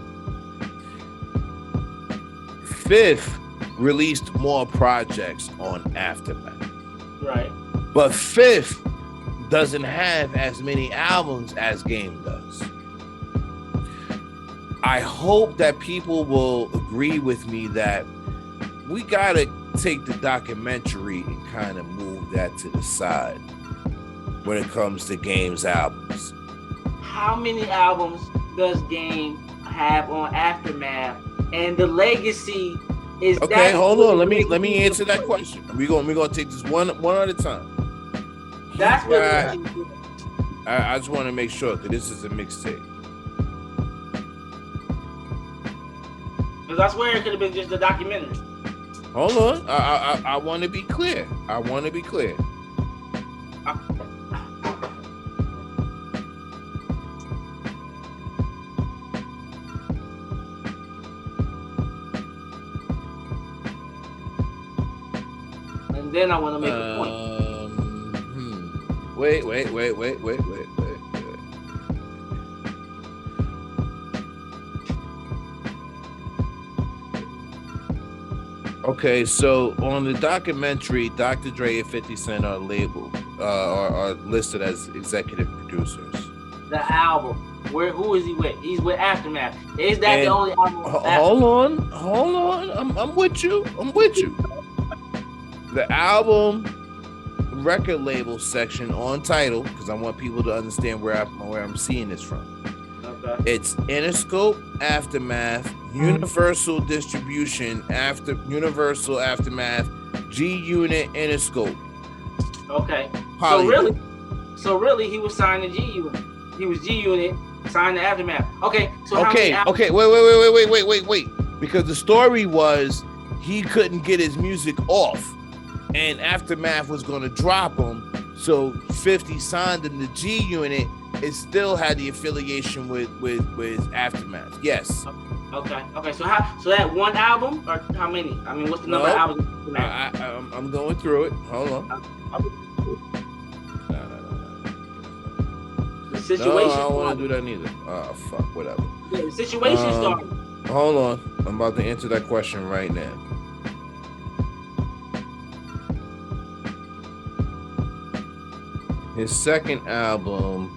Fifth released more projects on Aftermath. Right. But Fifth doesn't have as many albums as Game does. I hope that people will agree with me that we gotta take the documentary and kind of move that to the side when it comes to Game's albums. How many albums does Game have on Aftermath? And the legacy is okay. That hold on. Let me answer that question. We're gonna take this one at a time. That's what I just want to make sure that this is a mixtape. Because I swear it could have been just a documentary. Hold on. I want to be clear. And then I want to make a point. Wait. Okay, so on the documentary, Dr. Dre and 50 Cent are labeled, are listed as executive producers. The album, who is he with? He's with Aftermath. Is that the only album? Hold on. I'm with you. The album record label section on Tidal, because I want people to understand where I'm seeing this from. Okay. It's Interscope, Aftermath, Universal Distribution, Universal Aftermath, G Unit, Interscope. Okay. Hollywood. So really, he was signed to G Unit. He was G Unit, signed to Aftermath. Okay. So how many albums? Okay. Wait. Because the story was he couldn't get his music off, and Aftermath was going to drop him. So 50 signed him to G Unit. It still had the affiliation with Aftermath. Yes. Okay. So that one album or how many? I mean, what's the number of albums? I'm going through it. Hold on. The situation. No, I don't want to do that neither. Oh fuck, whatever. Yeah, the situation started. Hold on. I'm about to answer that question right now. His second album.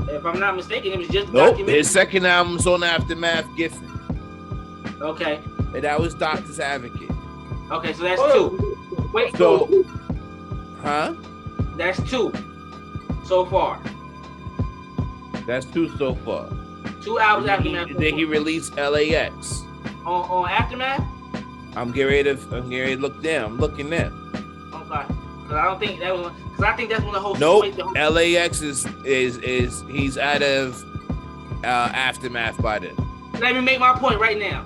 If I'm not mistaken, it was just Nope. documentary. His second album's on Aftermath Giffen. Okay. And that was Doctor's Advocate. Okay, so that's two. Wait. So, huh? That's two so far. That's two so far. 2 albums Aftermath. Then he released LAX. On Aftermath. I'm getting ready to look down. I'm looking now. Okay. Because I don't think that was. Because I think that's when the whole. Nope. situation- LAX is he's out of Aftermath by then. Let me make my point right now.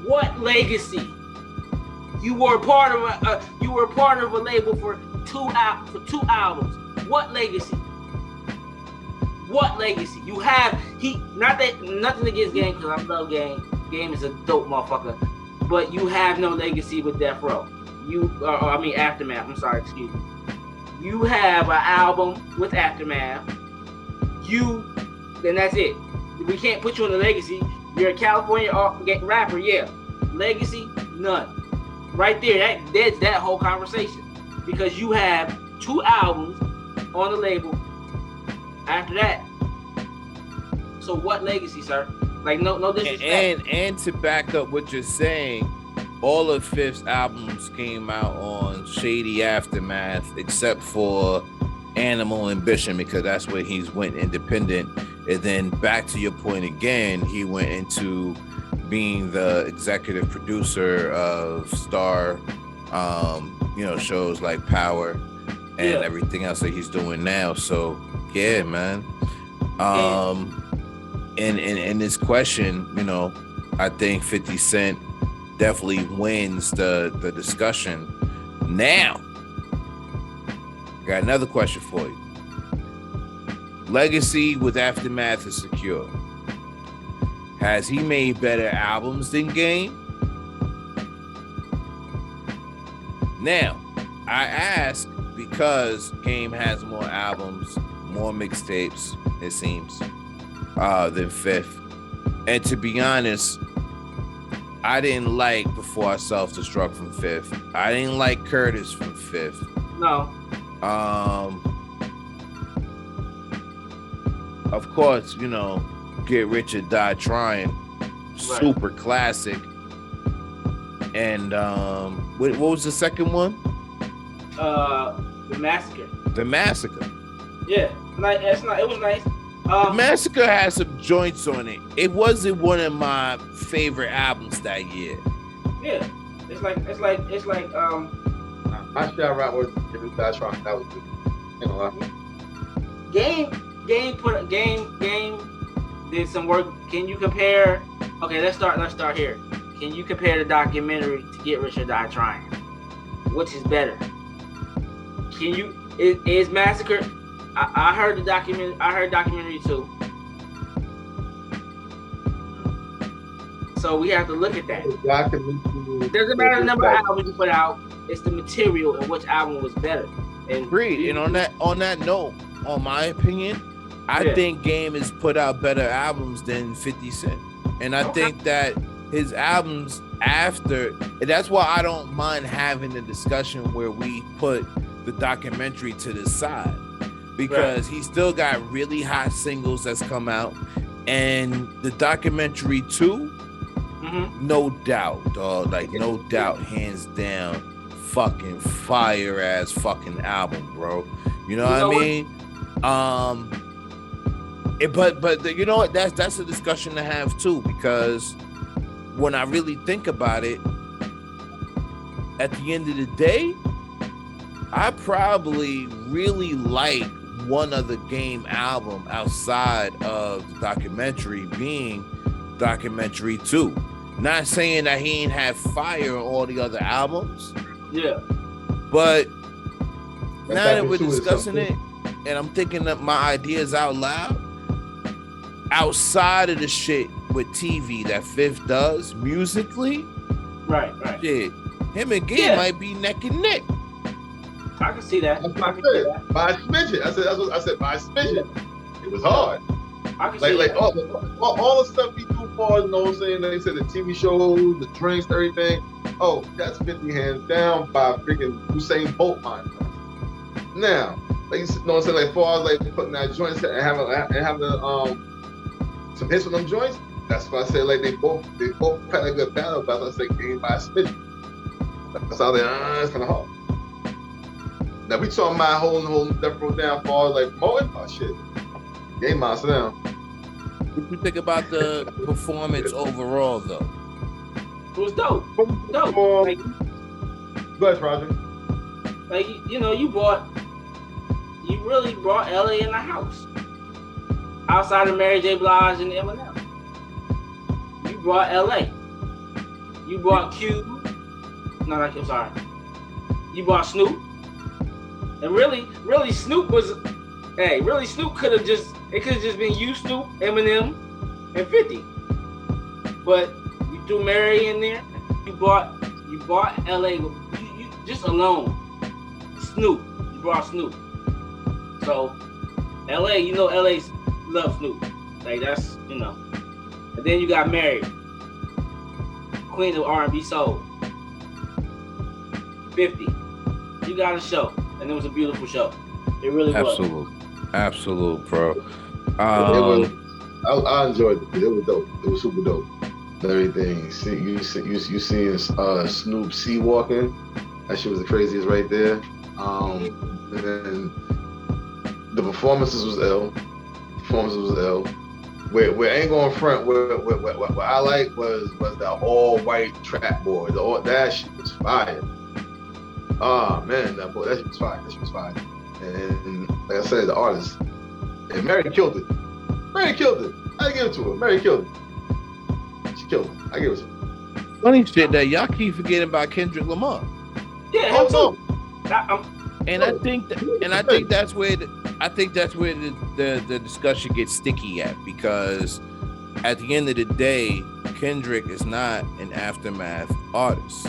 What legacy? You were part of a label for two albums. What legacy? What legacy? You have nothing against Game because I love Game. Game is a dope motherfucker. But you have no legacy with Death Row. Aftermath. I'm sorry, excuse me. You have an album with Aftermath. Then that's it. We can't put you on the legacy. You're a California rapper, yeah. Legacy, none. Right there, that's that whole conversation. Because you have 2 albums on the label. After that, so what legacy, sir? Like no disrespect. And to back up what you're saying, all of Fifth's albums came out on Shady Aftermath, except for Animal Ambition, because that's where he's went independent. And then back to your point again, he went into being the executive producer of Star, shows like Power and everything else that he's doing now. So yeah, man. In this question, I think 50 Cent definitely wins the discussion. Now, I got another question for you. Legacy with Aftermath is secure. Has he made better albums than Game? Now, I ask because Game has more albums, more mixtapes, it seems, than Fifth. And to be honest, I didn't like Before I Self-Destruct from Fifth. I didn't like Curtis from Fifth. No. Of course, Get Rich or Die Trying, super classic. And what was the second one? The Massacre. The Massacre. Yeah, it was nice. The Massacre has some joints on it. It wasn't one of my favorite albums that year. Yeah, it's like My shot right was Get Rich or Die Trying. That was good. Game did some work. Can you compare? Okay, let's start here. Can you compare the documentary to Get Rich or Die Trying? Which is better? Is Massacre? I heard the documentary. I heard documentary too. So we have to look at that. Doesn't matter the number of albums you put out. It's the material and which album was better. And agreed. And on that note, on my opinion, I think Game has put out better albums than 50 Cent. And I think that his albums after, and that's why I don't mind having the discussion where we put the documentary to the side, because he still got really hot singles that's come out, and the documentary too, no doubt, dog, like no doubt, hands down, fucking fire ass fucking album, bro. You know what I mean? But you know what? That's a discussion to have too, because when I really think about it, at the end of the day, I probably really like one other Game album outside of the documentary, being Documentary 2. Not saying that he ain't have fire on all the other albums. Yeah. But now that we're discussing it, and I'm thinking that my ideas out loud, outside of the shit with TV that Fifth does musically, right. Shit, him and Gabe might be neck and neck. I can see that. By a smidgen. I said by a smidgen. It was hard. I can see that. All the stuff we do for, you know what I'm saying? They said the TV shows, the drinks, everything. Oh, that's 50 hands down by freaking Usain Bolt mine. Now, like you know what I'm saying, like far as like putting that joints and having some hits with them joints, that's why I said like they both had a good battle, but I say Game by a smidgen. That's how they it's kinda hard. Now we talking about holding Death Row down far as like promoting, oh shit. Game monster down. What you think about the performance overall though? It was dope. Dope. Like, go ahead, Roger. Like you really brought LA in the house. Outside of Mary J. Blige and Eminem. You brought LA. You brought Cube. I'm sorry. You brought Snoop. And really Snoop was, Snoop could have just been you, Snoop, Eminem, and 50. But you threw Mary in there. You brought LA with you just alone. Snoop. You brought Snoop. So LA, LA's love Snoop. Like that's, And then you got Mary, Queen of R&B Soul. 50. You got a show. And it was a beautiful show. It really was. Absolute, bro. I enjoyed it. It was dope. It was super dope. Everything. You seeing Snoop C walking? That shit was the craziest right there. And the performances was ill. Where I ain't going front. What I like was the all white trap board. That shit was fire. Oh man, that shit was fire. And like I said, the artist. And Mary killed it. I give it to her. Mary killed it. She killed it. I give it to her. Funny shit that y'all keep forgetting about Kendrick Lamar. Yeah, him too. I think that's where the discussion gets sticky at, because at the end of the day, Kendrick is not an Aftermath artist.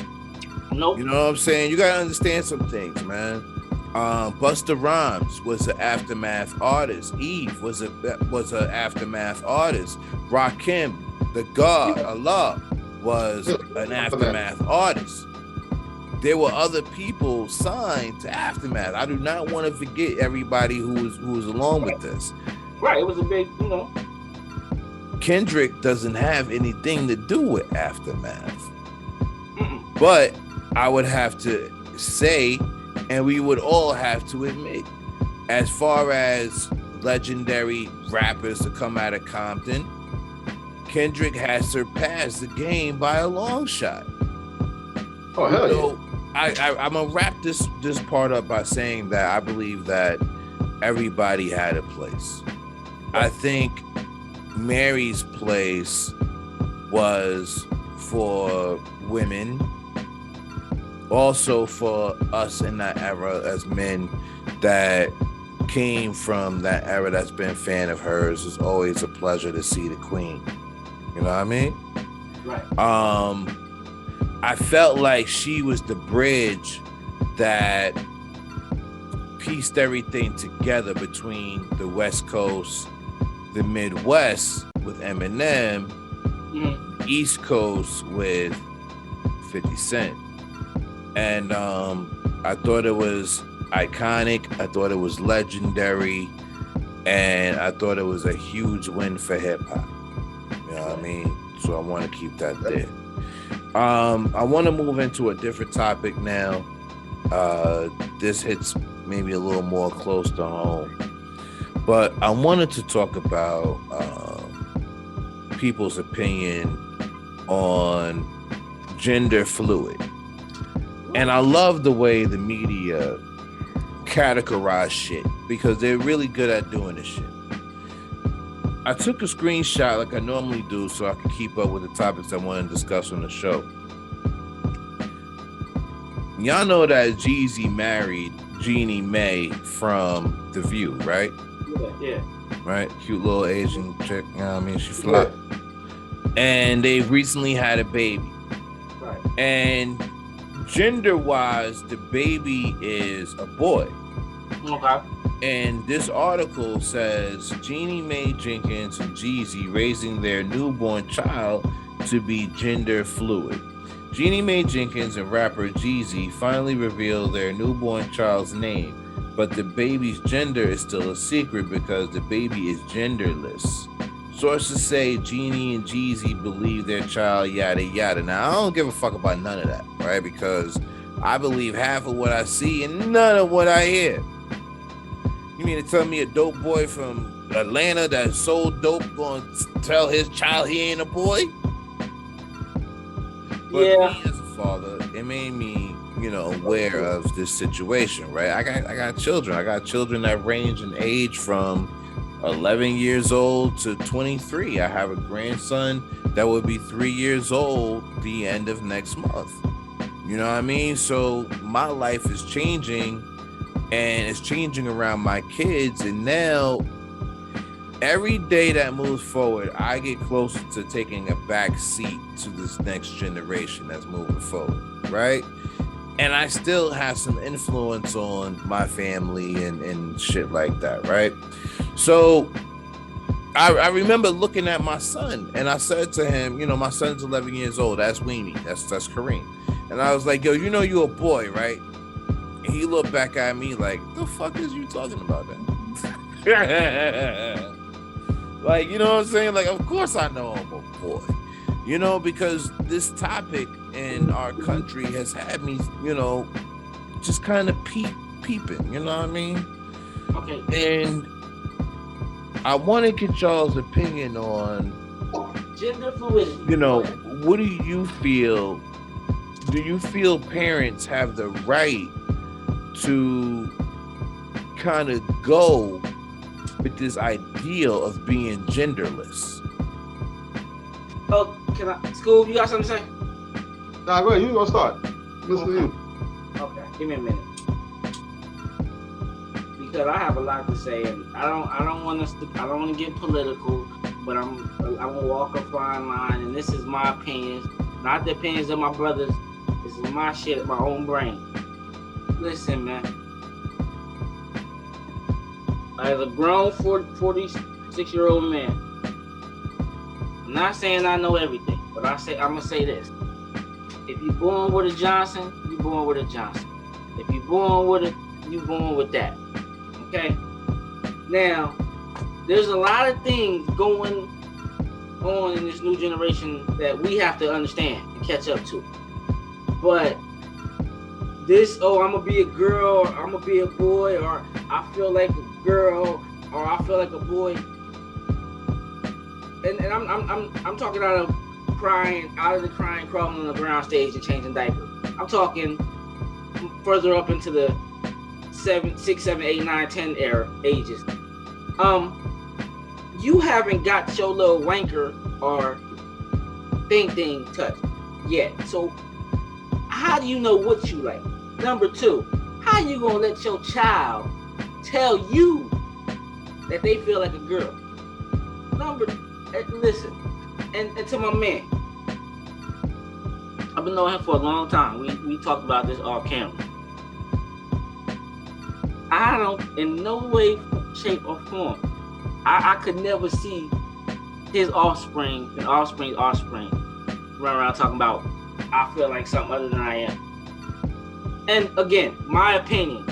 Nope. You know what I'm saying? You gotta understand some things, man. Busta Rhymes was an Aftermath artist. Eve was an Aftermath artist. Rakim, the God, Allah, was an Aftermath artist. There were other people signed to Aftermath. I do not want to forget everybody who was along with this. Right, it was a big, Kendrick doesn't have anything to do with Aftermath. But I would have to say, and we would all have to admit, as far as legendary rappers to come out of Compton, Kendrick has surpassed the Game by a long shot. Oh, hell yeah. I'm gonna wrap this part up by saying that I believe that everybody had a place. I think Mary's place was for women, also for us in that era as men that came from that era that's been a fan of hers. It's always a pleasure to see the queen. You know what I mean? Right. I felt like she was the bridge that pieced everything together between the West Coast, the Midwest with Eminem, the East Coast with 50 Cent. And I thought it was iconic. I thought it was legendary. And I thought it was a huge win for hip hop. You know what I mean? So I want to keep that there. I want to move into a different topic now. This hits maybe a little more close to home. But I wanted to talk about people's opinion on gender fluid. And I love the way the media categorize shit because they're really good at doing this shit. I took a screenshot like I normally do so I can keep up with the topics I want to discuss on the show. Y'all know that Jeezy married Jeannie Mae from The View, right? Yeah. Right? Cute little Asian chick. You know what I mean? She fly. And they recently had a baby. Right. And gender-wise, the baby is a boy. Okay. And this article says Jeannie Mae Jenkins and Jeezy raising their newborn child to be gender fluid. Jeannie Mae Jenkins and rapper Jeezy finally revealed their newborn child's name, but the baby's gender is still a secret because the baby is genderless. Sources say Jeannie and Jeezy believe their child yada yada. Now, I don't give a fuck about none of that, right? Because I believe half of what I see and none of what I hear. You mean to tell me a dope boy from Atlanta that sold dope gonna tell his child he ain't a boy? But me as a father, it made me, aware of this situation, right? I got children. I got children that range in age from 11 years old to 23. I have a grandson that will be 3 years old the end of next month. You know what I mean? So my life is changing. And it's changing around my kids. And now, every day that moves forward, I get closer to taking a back seat to this next generation that's moving forward, right? And I still have some influence on my family and shit like that, right? So, I remember looking at my son, and I said to him, my son's 11 years old. That's Weenie. That's Kareem. And I was like, yo, you're a boy, right? And he looked back at me like, the fuck is you talking about that? Like, you know what I'm saying? Like, of course I know I'm a boy. Because this topic in our country has had me, just kind of peeping, you know what I mean? Okay. And I want to get y'all's opinion on gender fluidity. What do you feel? Do you feel parents have the right to kind of go with this ideal of being genderless? Oh, can I? School, you got something to say? Nah, go ahead. You gonna start. Listen to you. Okay, give me a minute. Because I have a lot to say, and I don't want to get political, but I'm gonna walk a fine line, and this is my opinions, not the opinions of my brothers. This is my shit, my own brain. Listen, man. As a grown 46-year-old man, I'm not saying I know everything, but I'm gonna say this: if you're born with a Johnson, you're born with a Johnson. If you're born with it, you're born with that. Okay. Now, there's a lot of things going on in this new generation that we have to understand and catch up to. But this, I'm gonna be a girl, or I'm gonna be a boy, or I feel like a girl, or I feel like a boy. And I'm talking out of the crying, crawling on the ground stage and changing diapers. I'm talking further up into the 6, 7, 8, 9, 10 era ages. You haven't got your little wanker or thing touched yet. So how do you know what you like? Number 2, how you gonna let your child tell you that they feel like a girl? Listen, and to my man, I've been knowing him for a long time. We talked about this off camera. I don't, in no way, shape, or form, I could never see his offspring and offspring's offspring run around talking about, I feel like something other than I am. And again, my opinion,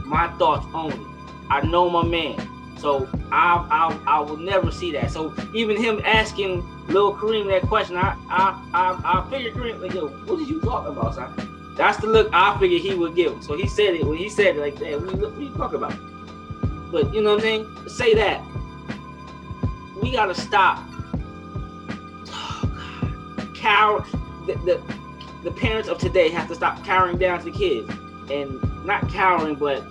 my thoughts only. I know my man, so I will never see that. So even him asking Lil Kareem that question, I figured Kareem, like, yo, what did you talking about, son? That's the look I figured he would give him. So he said it when he said it like that. What are you talking about? But you know what I'm saying? Say that. We gotta stop. Oh God. The parents of today have to stop cowering down to the kids. And not cowering, but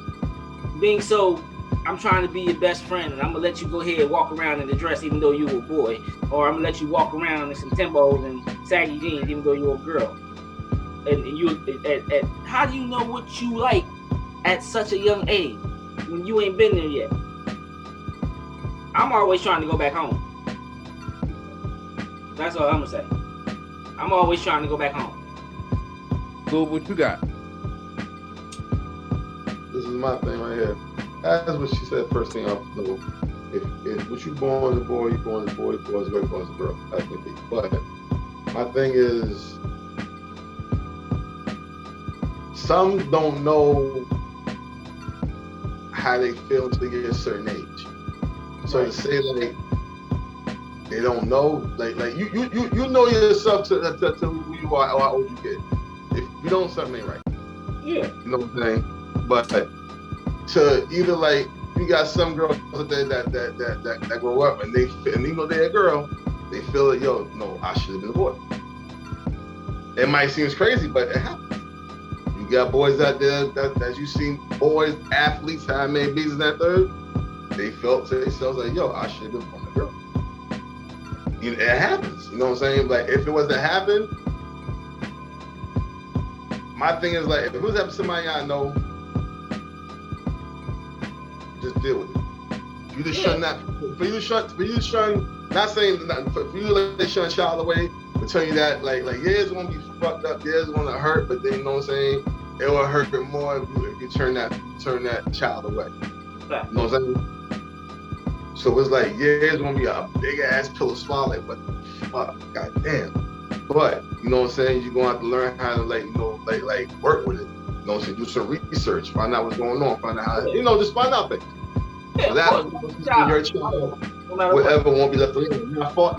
being so, I'm trying to be your best friend, and I'm gonna let you go ahead and walk around in the dress even though you were a boy, or I'm gonna let you walk around in some Timbos and saggy jeans even though you're a girl. And you, how do you know what you like at such a young age when you ain't been there yet? I'm always trying to go back home. That's all I'm gonna say. I'm always trying to go back home. So what you got? This is my thing right here. That's what she said first thing off the door. If what you born as a boy, you born as a boy, born as a girl, born as a girl. That's the thing. But my thing is, some don't know how they feel until they get a certain age. So to say like they don't know, like you know yourself to who you are or how old you get. If you don't, something ain't right. Yeah. You know what I'm saying? But to either like you got some girls that grow up and even though they're a girl, they feel like, yo, no, I should have been a boy. It might seem crazy, but it happens. You got boys out there that you see boys, athletes, how many bees in that third, they felt to themselves like, yo, I should have been born a girl. It happens. You know what I'm saying? Like if it was to happen, my thing is like if it was happening to somebody I know, just deal with it. You just shun that. For you to shun, not saying nothing, for you to let shun a child away, but tell you that like yeah, it's gonna be fucked up, yeah, it's gonna hurt, but then you know what I'm saying, it will hurt more if you turn that child away. You know what I'm saying? So it's like, yeah, it's gonna be a big ass pill to swallow, like, what the fuck, goddamn. But you know what I'm saying, you're gonna have to learn how to like work with it. You know what I'm saying? Do some research, find out what's going on, find out how, just find out things. Yeah, so that your child, whatever won't be left alone. Now, far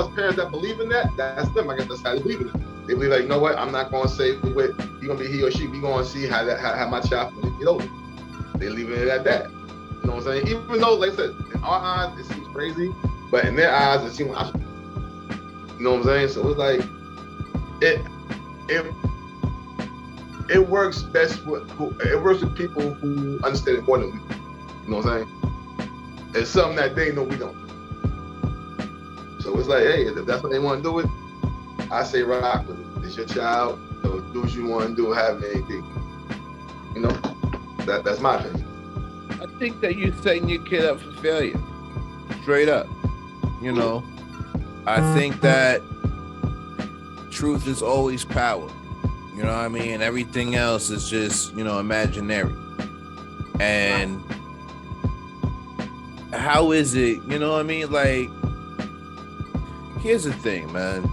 as parents that believe in that, that's them. I guess that's how they believe in it. They believe like, you know what? I'm not gonna say what you're gonna be he or she. We gonna see how my child feels get older. They leave it at that. You know what I'm saying? Even though, like I said, in our eyes it seems crazy, but in their eyes it seems logical. You know what I'm saying? So it's like it works best with people who understand it more than we do. You know what I'm saying? It's something that they know we don't. So it's like, hey, if that's what they want to do it, I say rock with it. It's your child, so do what you want to do, have anything. You know, that's my opinion. I think that you're setting your kid up for failure. Straight up. You know, I think that truth is always power. You know what I mean? Everything else is just, imaginary. And how is it, you know what I mean? Like, here's the thing, man.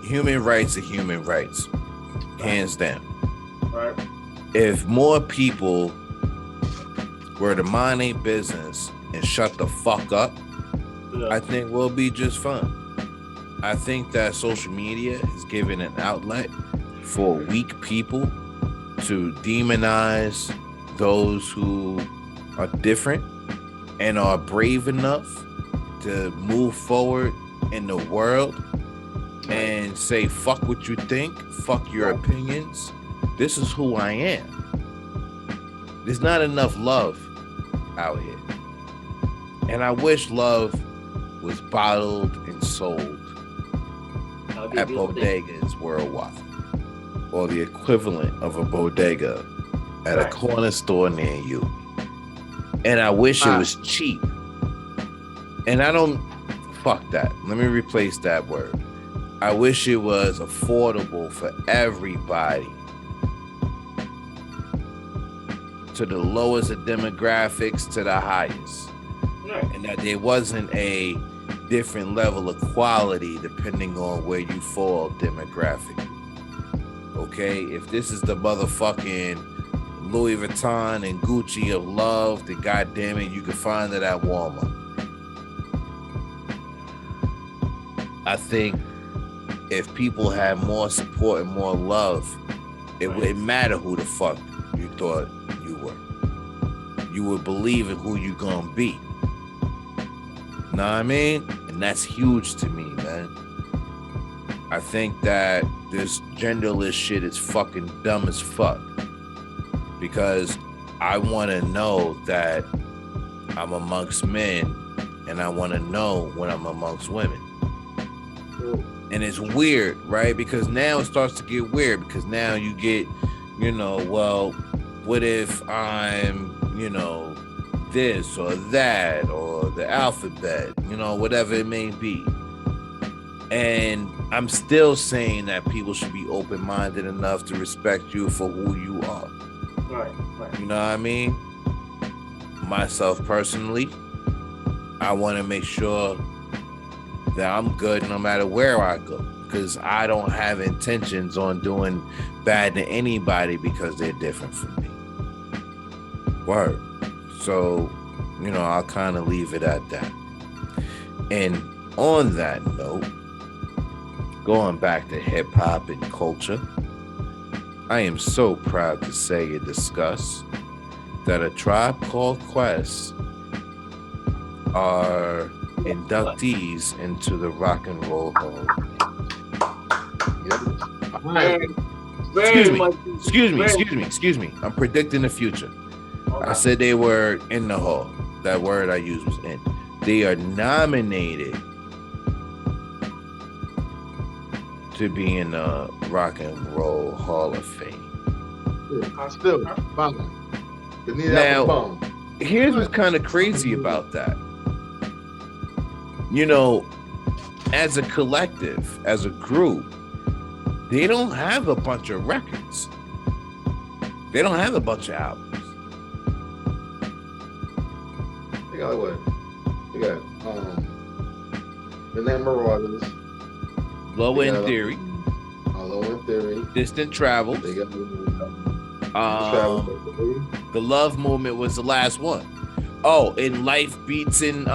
Human rights are human rights. Hands down. Right. If more people were to mind their business and shut the fuck up, I think we'll be just fine. I think that social media has given an outlet for weak people to demonize those who are different and are brave enough to move forward in the world and say, fuck what you think, fuck your opinions. This is who I am. There's not enough love out here. And I wish love was bottled and sold at bodegas worldwide, or the equivalent of a bodega at a corner store near you. And I wish it was cheap. And I don't, fuck that. Let me replace that word. I wish it was affordable for everybody, to the lowest of demographics to the highest. And that there wasn't a different level of quality depending on where you fall demographically. Okay, if this is the motherfucking Louis Vuitton and Gucci of love, then goddamn it, you can find it at Walmart. I think if people had more support and more love, it wouldn't matter who the fuck you thought you were. you would believe in who you gonna be. Know what I mean? And that's huge to me, man. I think that this genderless shit is fucking dumb as fuck, because I want to know that I'm amongst men, and I want to know when I'm amongst women. And it's weird, right? Because now it starts to get weird, because now you get, you know, well, what if I'm, you know, this or that or the alphabet, you know, whatever it may be. And I'm still saying that people should be open-minded enough to respect you for who you are. Right. You know what I mean? Myself personally, I want to make sure that I'm good no matter where I go, because I don't have intentions on doing bad to anybody because they're different from me. Word. So, you know, I'll kind of leave it at that. And on that note, going back to hip hop and culture, I am so proud to say and discuss that A Tribe Called Quest are inductees into the Rock and Roll Hall. Excuse me. I'm predicting the future. I said they were in the hall. That word I used was in. They are nominated to be in the Rock and Roll Hall of Fame. I still following. Now, here's what's kind of crazy about that. You know, as a collective, as a group, they don't have a bunch of records. They don't have a bunch of albums. They got what? They got the name of Marauders. Low End Theory. Low End Theory. Distant Travels. They got The Love Movement was the last one. Oh, and Life Beats in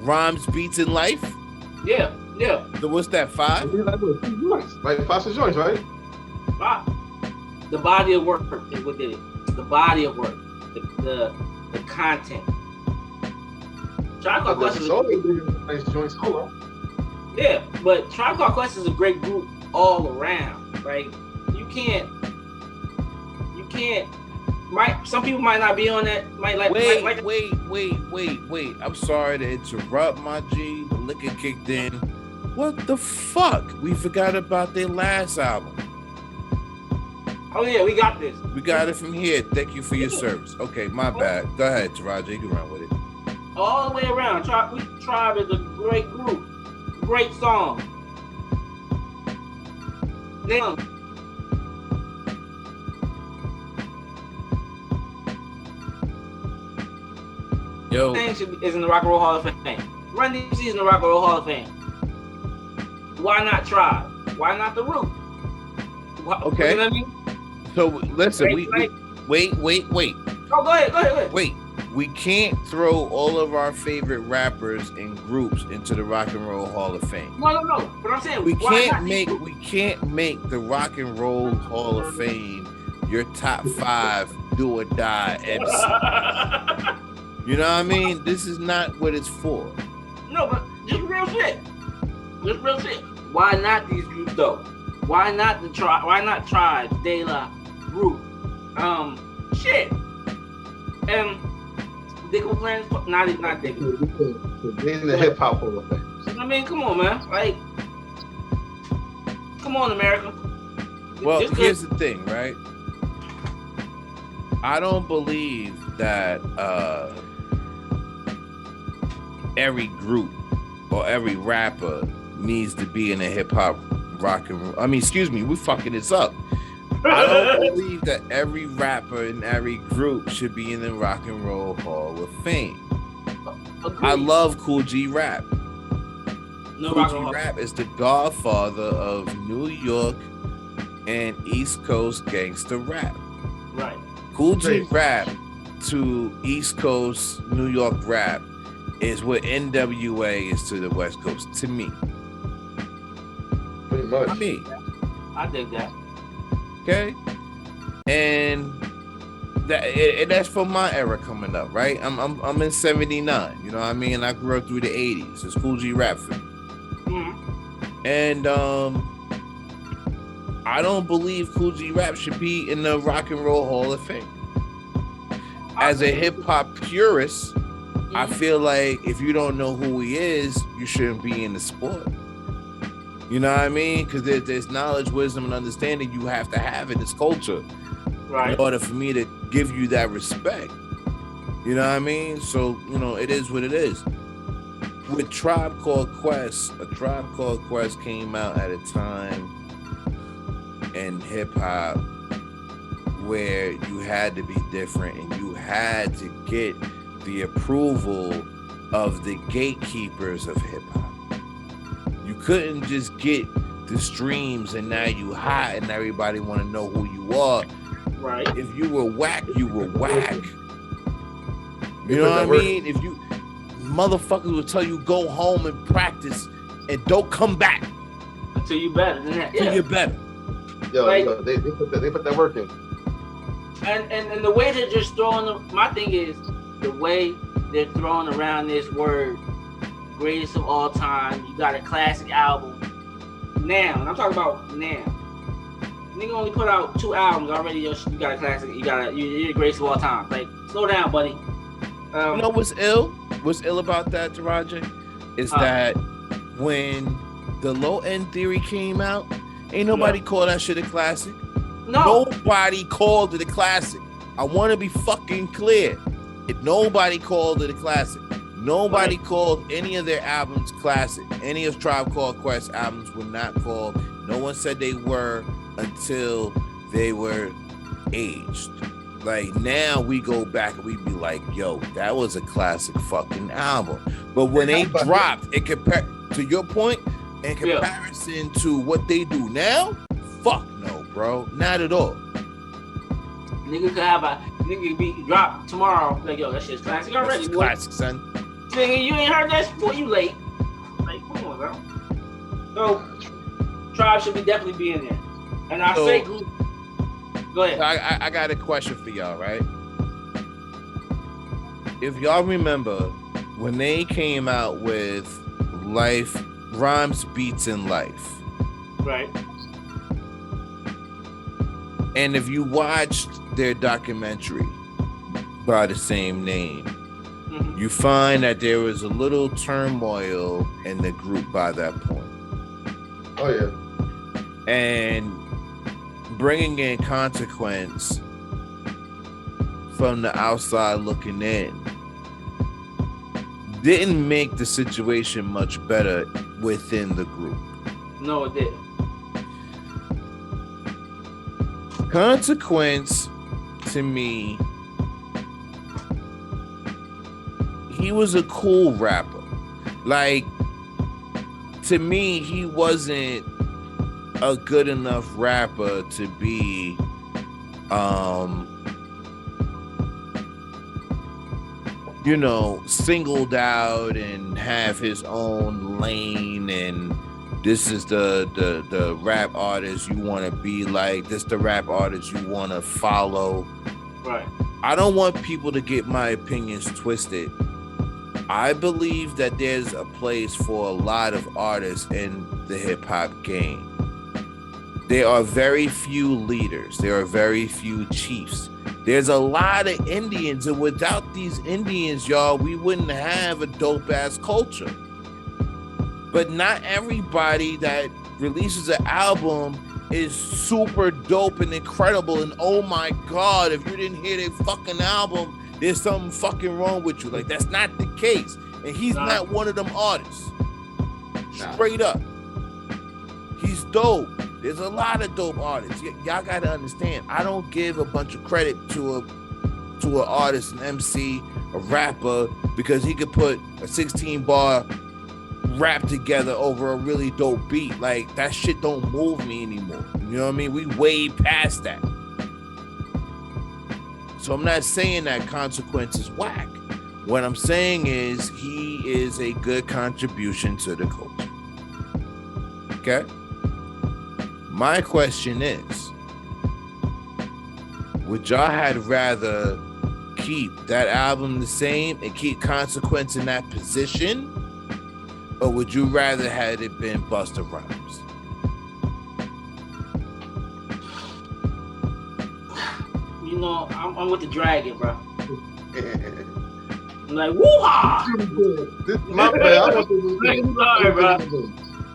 Rhymes Beats in Life? Yeah. So what's that, 5? Like 5 joints, right? 5. The body of work is what did it. The body of work. The content. Tribe Called Quest is nice joint solo. Yeah, but Tribe Called Quest is a great group all around. Like you can't. Some people might not be on that. Wait. I'm sorry to interrupt, my G. The liquor kicked in. What the fuck? We forgot about their last album. Oh yeah, we got this. We got it from here. Thank you for your service. Okay, my bad. Go ahead, Taraji. You can run with it. All the way around. Tribe is a great group. Great song. Now, yo, is in the Rock and Roll Hall of Fame. Run DMC is in the Rock and Roll Hall of Fame. Why not Tribe? Why not The Root? Okay. You know what I mean? So listen, wait. Oh, go ahead. Wait, we can't throw all of our favorite rappers and groups into the Rock and Roll Hall of Fame. No. But I'm saying we can't make the Rock and Roll Hall of Fame your top 5 do or die MC. You know what I mean? This is not what it's for. No, but just real shit. Why not these groups though? Why not the Tribe? Why not Tribe, De La, Root? Shit. And Dicko Plans, not Dicko. They in the hip hop Hall of Fame. I mean, come on, man. Like, come on, America. Well, here's the thing, right? I don't believe that every group or every rapper needs to be in a hip hop rock and roll. I mean, excuse me, we're fucking this up. I don't believe that every rapper and every group should be in the Rock and Roll Hall of Fame. Agreed. I love Cool G Rap. No, Cool G Rap is the godfather of New York and East Coast gangster rap. Right. Cool G Rap to East Coast New York rap is what NWA is to the West Coast, to me. Pretty much. I mean, I dig that. okay? And that's from my era coming up, right? I'm in '79. You know what I mean? I grew up through the '80s. It's Cool G rap for me. Mm-hmm. And I don't believe Cool G rap should be in the Rock and Roll Hall of Fame. As a hip hop purist, I feel like if you don't know who he is, you shouldn't be in the sport. You know what I mean? Because there's knowledge, wisdom, and understanding you have to have in this culture, right, in order for me to give you that respect. You know what I mean? So, you know, it is what it is. With Tribe Called Quest, A Tribe Called Quest came out at a time in hip hop where you had to be different and you had to get the approval of the gatekeepers of hip hop. You couldn't just get the streams and now you hot and everybody want to know who you are. Right. If you were whack, you were whack. You know what I mean? If you motherfuckers will tell you go home and practice and don't come back until you better than that. Until you're better. Yo, they put that work in. And the way they're just throwing them, my thing is the way they're throwing around this word, greatest of all time. You got a classic album now, and I'm talking about now. Nigga only put out 2 albums already. You got a classic. You're the greatest of all time. Like, slow down, buddy. You know what's ill? What's ill about that, Taraji? Is that when the Low End Theory came out, ain't nobody called that shit a classic. No. Nobody called it a classic. I want to be fucking clear. Nobody called it a classic. Nobody called any of their albums classic. Any of Tribe Called Quest albums were not called. No one said they were until they were aged. Like, now we go back and we be like, yo, that was a classic fucking album. But when they dropped, to your point, in comparison to what they do now, fuck no, bro. Not at all. Nigga could have a nigga be dropped tomorrow. Like, yo, that shit's classic already. That's classic, son. Nigga, you ain't heard that before, you late. Like, come on, bro. So, Tribe should definitely be in there. And I say, go ahead. I got a question for y'all, right? If y'all remember when they came out with Rhymes, Beats, and Life. Right. And if you watched their documentary by the same name, you find that there was a little turmoil in the group by that point. Oh, yeah. And bringing in Consequence from the outside looking in didn't make the situation much better within the group. No, it didn't. Consequence, to me, he was a cool rapper. Like, to me, he wasn't a good enough rapper to be singled out and have his own lane, and this is the rap artist you want to be like, this the rap artist you want to follow. Right. I don't want people to get my opinions twisted. I believe that there's a place for a lot of artists in the hip-hop game. There are very few leaders. There are very few chiefs. There's a lot of Indians, and without these Indians, y'all, we wouldn't have a dope-ass culture. But not everybody that releases an album is super dope and incredible, and oh my God, if you didn't hear their fucking album, there's something fucking wrong with you. Like, that's not the case. And he's not one of them artists. Straight up. He's dope. There's a lot of dope artists. Y'all gotta understand, I don't give a bunch of credit to an artist, an MC, a rapper, because he could put a 16-bar rap together over a really dope beat. Like, that shit don't move me anymore. You know what I mean? We way past that. So I'm not saying that Consequence is whack. What I'm saying is he is a good contribution to the culture. Okay? My question is, would y'all had rather keep that album the same and keep Consequence in that position, or would you rather had it been Busta Rhymes? You know, I'm with the dragon, bro. I'm like, woo-ha! My bad. I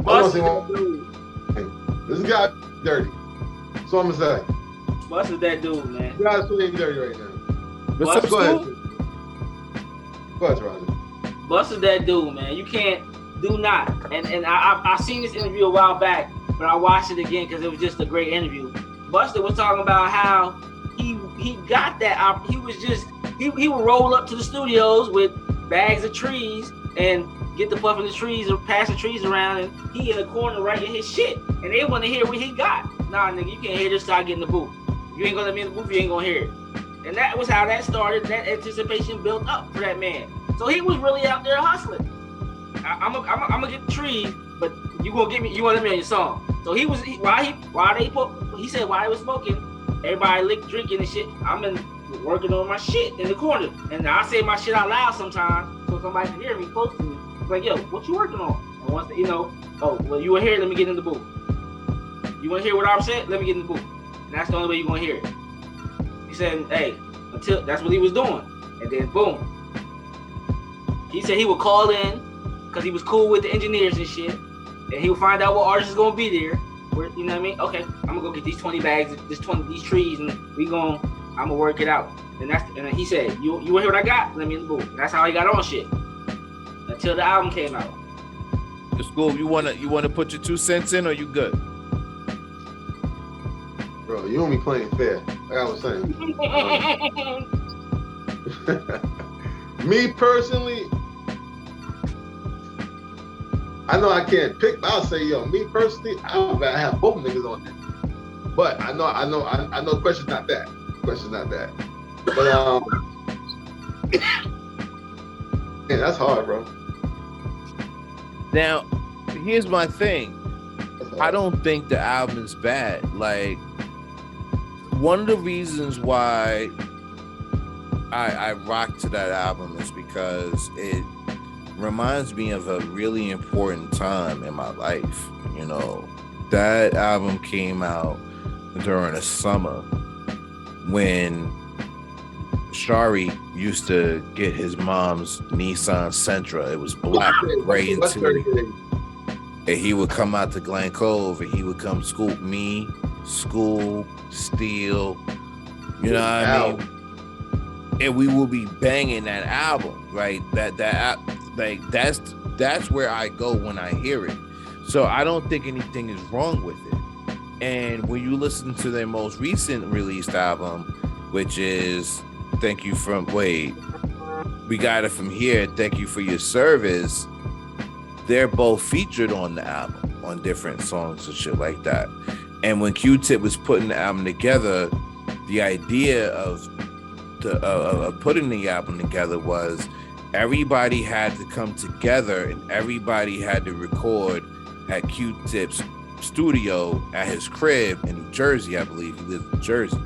want to This guy dirty. So I'm gonna say. Busta's that dude, man. You guys playing dirty right now. What's up, Go ahead. Scoop? Go ahead, Roger. Busta's that dude, man. You can't do not. And I seen this interview a while back, but I watched it again because it was just a great interview. Busta was talking about how he got that. He was just he would roll up to the studios with bags of trees and get the puffing the trees or pass the trees around, and he in the corner writing his shit. And they want to hear what he got. Nah, nigga, you can't hear this till I get in the booth. If you ain't gonna let me in the booth, you ain't gonna hear it. And that was how that started. That anticipation built up for that man. So he was really out there hustling. I'm gonna get the trees, but you gonna get me. You wanna let me on your song. So he was while they was smoking, everybody drinking and shit. I'm working on my shit in the corner, and I say my shit out loud sometimes so somebody can hear me close to me. It's like, yo, what you working on? And once you know, oh well, you were here. Let me get in the booth. You want to hear what I'm saying? Let me get in the booth. And that's the only way you're gonna hear it. He said, hey, until that's what he was doing, and then boom. He said he would call in because he was cool with the engineers and shit, and he would find out what artist is gonna be there. Where, you know what I mean? Okay, I'm gonna go get these 20 bags, these trees, and I'm gonna work it out. And then he said, you want to hear what I got? Let me in the booth. And that's how he got on shit until the album came out. The School, you wanna put your 2 cents in, or you good? Bro, you don't be playing fair. Like I was saying. Me personally, I know I can't pick, but I'll say, yo, me personally, I would rather have both niggas on there. But I know the question's not that. But man, that's hard, bro. Now, here's my thing. I don't think the album is bad. Like, one of the reasons why I rock to that album is because it reminds me of a really important time in my life. You know, that album came out during the summer when Shari used to get his mom's Nissan Sentra. It was black, gray interior. And he would come out to Glen Cove and he would come scoop me, School, Steel, you know what I mean? And we will be banging that album, right? That's where I go when I hear it. So I don't think anything is wrong with it. And when you listen to their most recent released album, which is We Got It From Here, Thank You For Your Service, they're both featured on the album on different songs and shit like that. And when Q-Tip was putting the album together, the idea of putting the album together was everybody had to come together and everybody had to record at Q-Tip's studio at his crib in New Jersey. I believe he lives in Jersey.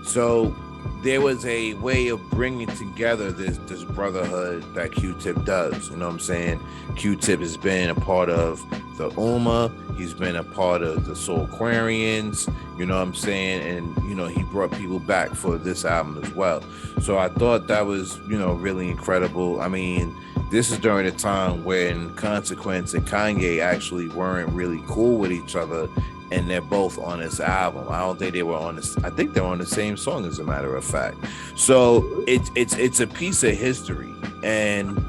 So there was a way of bringing together this brotherhood that Q-Tip does. You know what I'm saying? Q-Tip has been a part of the Uma. He's been a part of the Soul Aquarians. You know what I'm saying? And, you know, he brought people back for this album as well. So I thought that was, you know, really incredible. I mean, this is during a time when Consequence and Kanye actually weren't really cool with each other, and they're both on this album. I don't think they were on this. I think they're on the same song, as a matter of fact. So it's a piece of history. And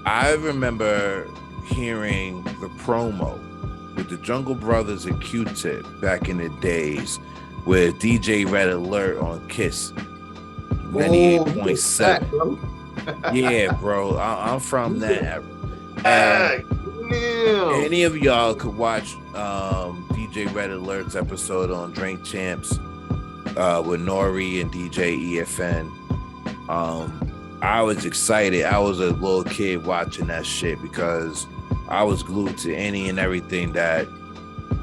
I remember hearing the promo with the Jungle Brothers and Q-Tip back in the days with DJ Red Alert on Kiss 98.7. Yeah, bro. I'm from that era. Any of y'all could watch DJ Red Alert's episode on Drink Champs with Nori and DJ EFN. I was excited. I was a little kid watching that shit because I was glued to any and everything that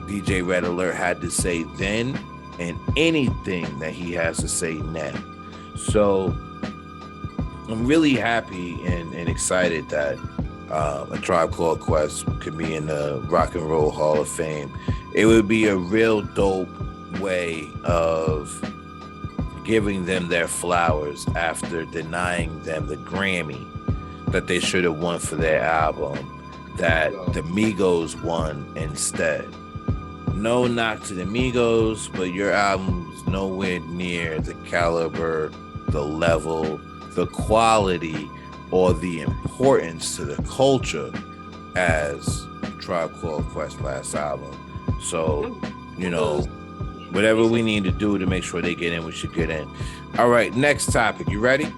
DJ Red Alert had to say then in anything that he has to say now. So I'm really happy and excited that A Tribe Called Quest could be in the Rock and Roll Hall of Fame. It would be a real dope way of giving them their flowers after denying them the Grammy that they should have won for their album that the Migos won instead. No knock to the Migos, but your album's nowhere near the caliber, the level, the quality, or the importance to the culture as Tribe Called Quest last album. So, you know, whatever we need to do to make sure they get in, we should get in. All right, next topic. You ready?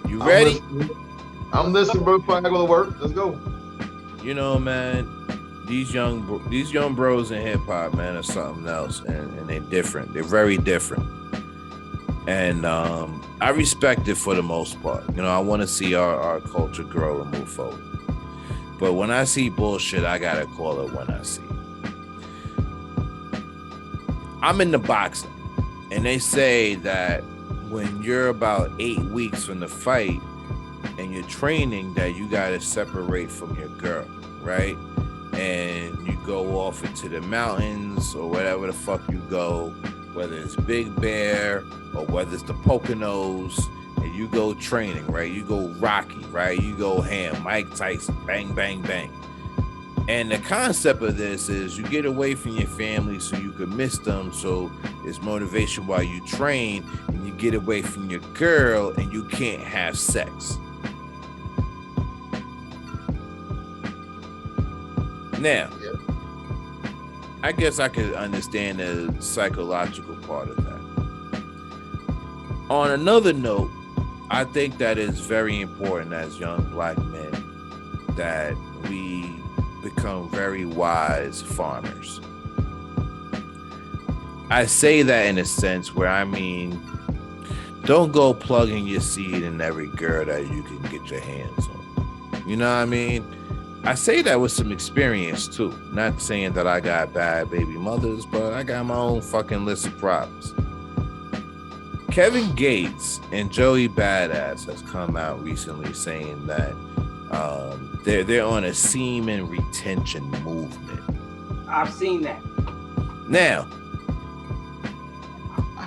You ready? I'm listening, bro. Before I go to work, let's go. You know, man, these young bros in hip hop, man, are something else, and they're different. They're very different, and I respect it for the most part. You know, I want to see our culture grow and move forward. But when I see bullshit, I gotta call it when I see it. I'm in the boxing, and they say that when you're about 8 weeks from the fight and you're training, that you gotta separate from your girl, right? And you go off into the mountains or whatever the fuck you go, whether it's Big Bear or whether it's the Poconos, and you go training, right? You go Rocky, right? You go ham, Mike Tyson, bang, bang, bang. And the concept of this is you get away from your family so you can miss them, so it's motivation while you train, and you get away from your girl and you can't have sex. Now, I guess I could understand the psychological part of that. On another note, I think that it's very important as young black men that we become very wise farmers. I say that in a sense where I mean, don't go plugging your seed in every girl that you can get your hands on. You know what I mean? I say that with some experience too. Not saying that I got bad baby mothers, but I got my own fucking list of problems. Kevin Gates and Joey Badass has come out recently saying that they're on a semen retention movement. I've seen that. Now,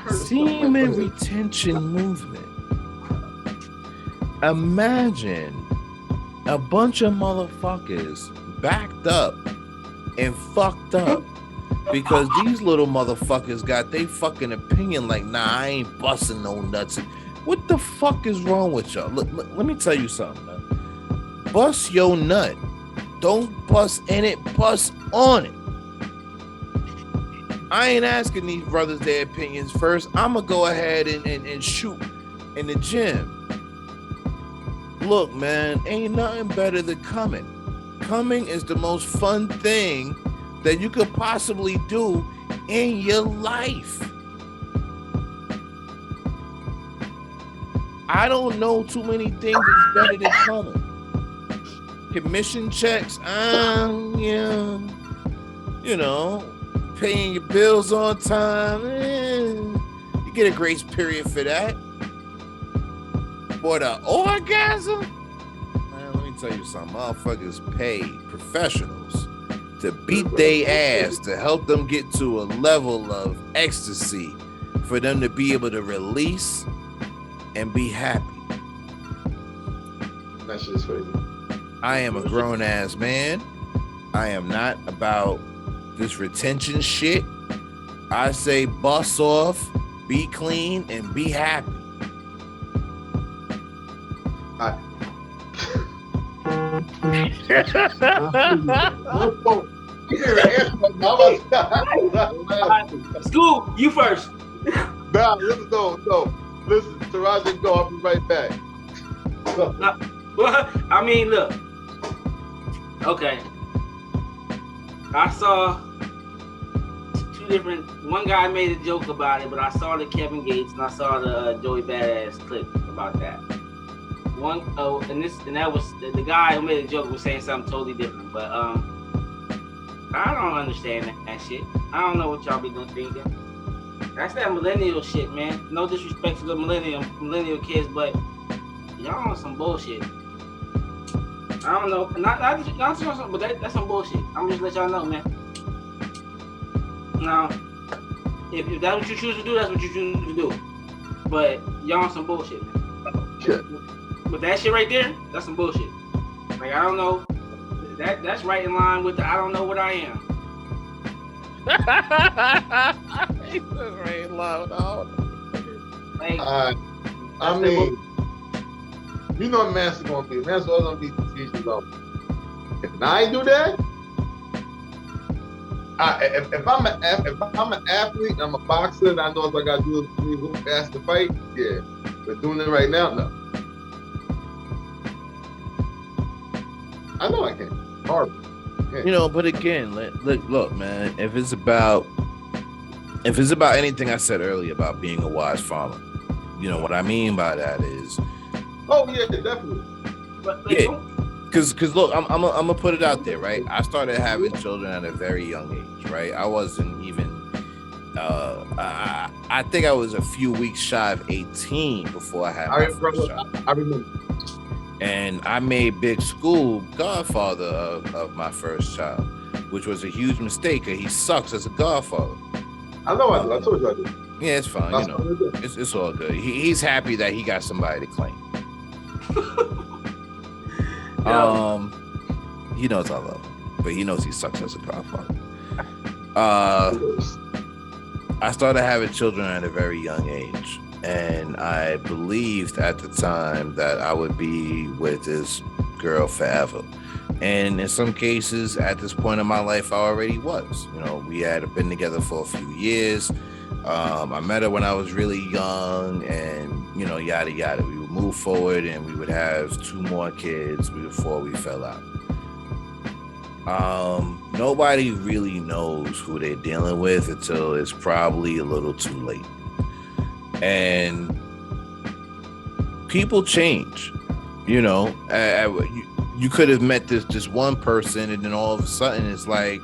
semen retention movement. Imagine a bunch of motherfuckers backed up and fucked up because these little motherfuckers got they fucking opinion like, nah, I ain't busting no nuts. What the fuck is wrong with y'all? Look, let me tell you something, man. Bust your nut. Don't bust in it, bust on it. I ain't asking these brothers their opinions first. I'm going to go ahead and shoot in the gym. Look, man, ain't nothing better than coming. Coming is the most fun thing that you could possibly do in your life. I don't know too many things that's better than coming. Commission checks, yeah, you know, paying your bills on time, you get a grace period for that. For the orgasm, man, let me tell you something. Motherfuckers pay professionals to beat their ass to help them get to a level of ecstasy for them to be able to release and be happy. That shit's crazy. I am a grown ass man. I am not about this retention shit. I say bust off, be clean, and be happy. School, you first. Nah, listen, no. Listen, Taraji, go. I'll be right back. Well, I mean, look. Okay. I saw two different. One guy made a joke about it, but I saw the Kevin Gates and I saw the Joey Badass clip about that. And that was the guy who made a joke was saying something totally different. But I don't understand that shit. I don't know what y'all be doing thinking. That's that millennial shit, man. No disrespect to the millennial kids, but y'all on some bullshit. I don't know. Not something, but that's some bullshit. I'm just let y'all know, man. Now, if that's what you choose to do, that's what you choose to do. But y'all on some bullshit, man. Shit. But that shit right there, that's some bullshit. Like, I don't know. That's right in line with the I don't know what I am. Like, I mean, you know what Master gonna be. Master always gonna be the teacher's level. If I ain't do that, if I'm an athlete, I'm a boxer, and I know if I gotta do a 3-hoop basket fight, yeah. But doing it right now, no. I know I can. Hard. Yeah. You know, but again, look, man. If it's about anything I said earlier about being a wise farmer, you know what I mean by that is. Oh yeah, definitely. but Yeah, because look, I'm gonna put it out there, right? I started having children at a very young age, right? I wasn't even. I think I was a few weeks shy of 18 before I had my first child. I remember. And I made Big School godfather of my first child, which was a huge mistake. He sucks as a godfather. I know I told you I did. Yeah, it's fine. You know, it's all good. He's happy that he got somebody to claim. He knows I love him, but he knows he sucks as a godfather. I started having children at a very young age. And I believed at the time that I would be with this girl forever. And in some cases, at this point in my life, I already was. You know, we had been together for a few years. I met her when I was really young and, you know, yada, yada. We would move forward and we would have 2 more kids before we fell out. Nobody really knows who they're dealing with until it's probably a little too late. And people change, you know. You could have met this one person, and then all of a sudden it's like,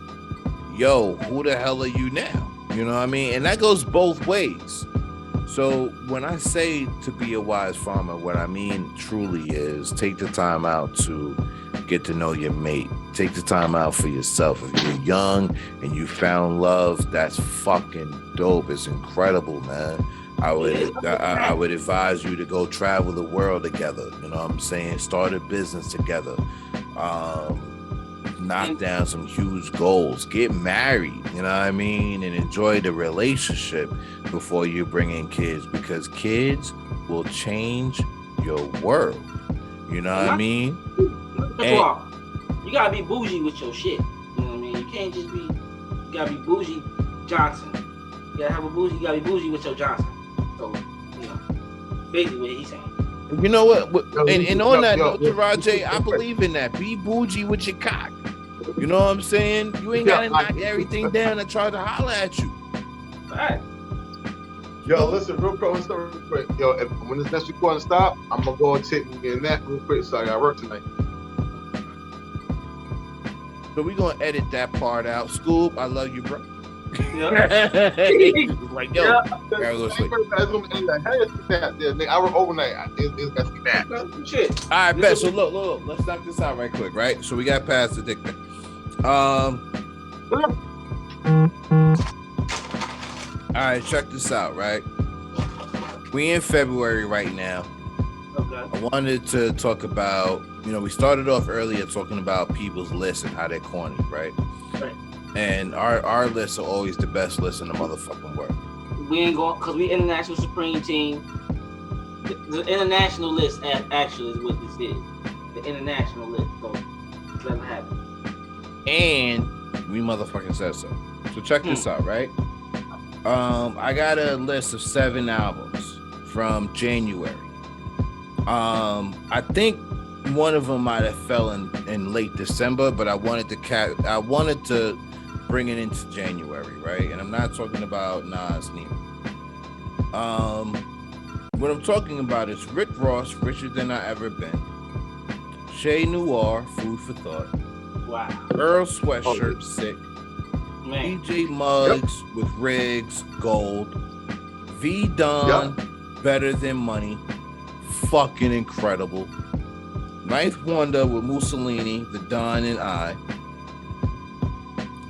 yo, who the hell are you now? You know what I mean? And that goes both ways. So when I say to be a wise farmer, what I mean truly is take the time out to get to know your mate. Take the time out for yourself. If you're young and you found love, that's fucking dope. It's incredible, man. I would advise you to go travel the world together. You know what I'm saying? Start a business together. Knock down some huge goals. Get married. You know what I mean? And enjoy the relationship before you bring in kids, because kids will change your world. You know what I mean? You gotta be bougie with your shit. You know what I mean? You can't just be. You gotta be bougie Johnson. You gotta have a bougie. You gotta be bougie with your Johnson. So, you know, basically what he's saying. You know what? And on that note, Rajay, I believe in that. Be bougie with your cock. You know what I'm saying? You ain't gotta knock everything down and try to holler at you. Right. Yo, listen, real quick. Yo, when this next recording stop, I'm gonna go and take me in that real quick. So I got work tonight. So we gonna edit that part out. Scoop, I love you, bro. Yeah. Like, yo, Yeah. gotta go sleep. I work overnight. It's got to be bad. Shit. All right, bet. So look, let's knock this out right quick, right? So we got past the dick thing. All right, check this out, right? We in February right now. Okay. I wanted to talk about, you know, we started off earlier talking about people's lists and how they're corny, right? Right. And our lists are always the best lists in the motherfucking world. We ain't going because we international supreme team. The international list actually is what this is. The international list. So let it happen. And we motherfucking said so. So check this out, right? I got a list of 7 albums from January. I think one of them might have fell in late December, but I wanted to bring it into January, right? And I'm not talking about Nas neither. What I'm talking about is Rick Ross, Richer Than I Ever Been. Shay Noir, Food for Thought. Wow. Earl Sweatshirt, Sick. Man. DJ Muggs with Riggs, Gold. V Don, Better Than Money, fucking incredible. Ninth Wonder with Mussolini, The Don and I.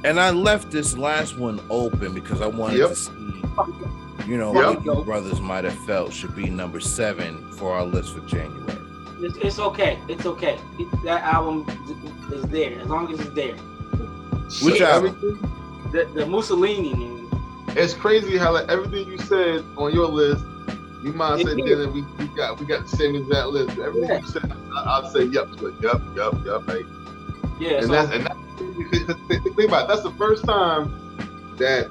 And I left this last one open because I wanted to see, what you brothers might have felt should be number 7 for our list for January. It's okay. It's okay. That album is there as long as it's there. Which album? The Mussolini, man. It's crazy how like everything you said on your list, you might say then we got the same exact list. Everything you said, I'll say yep, like, yep. Like, yeah. And that's think about it, that's the first time that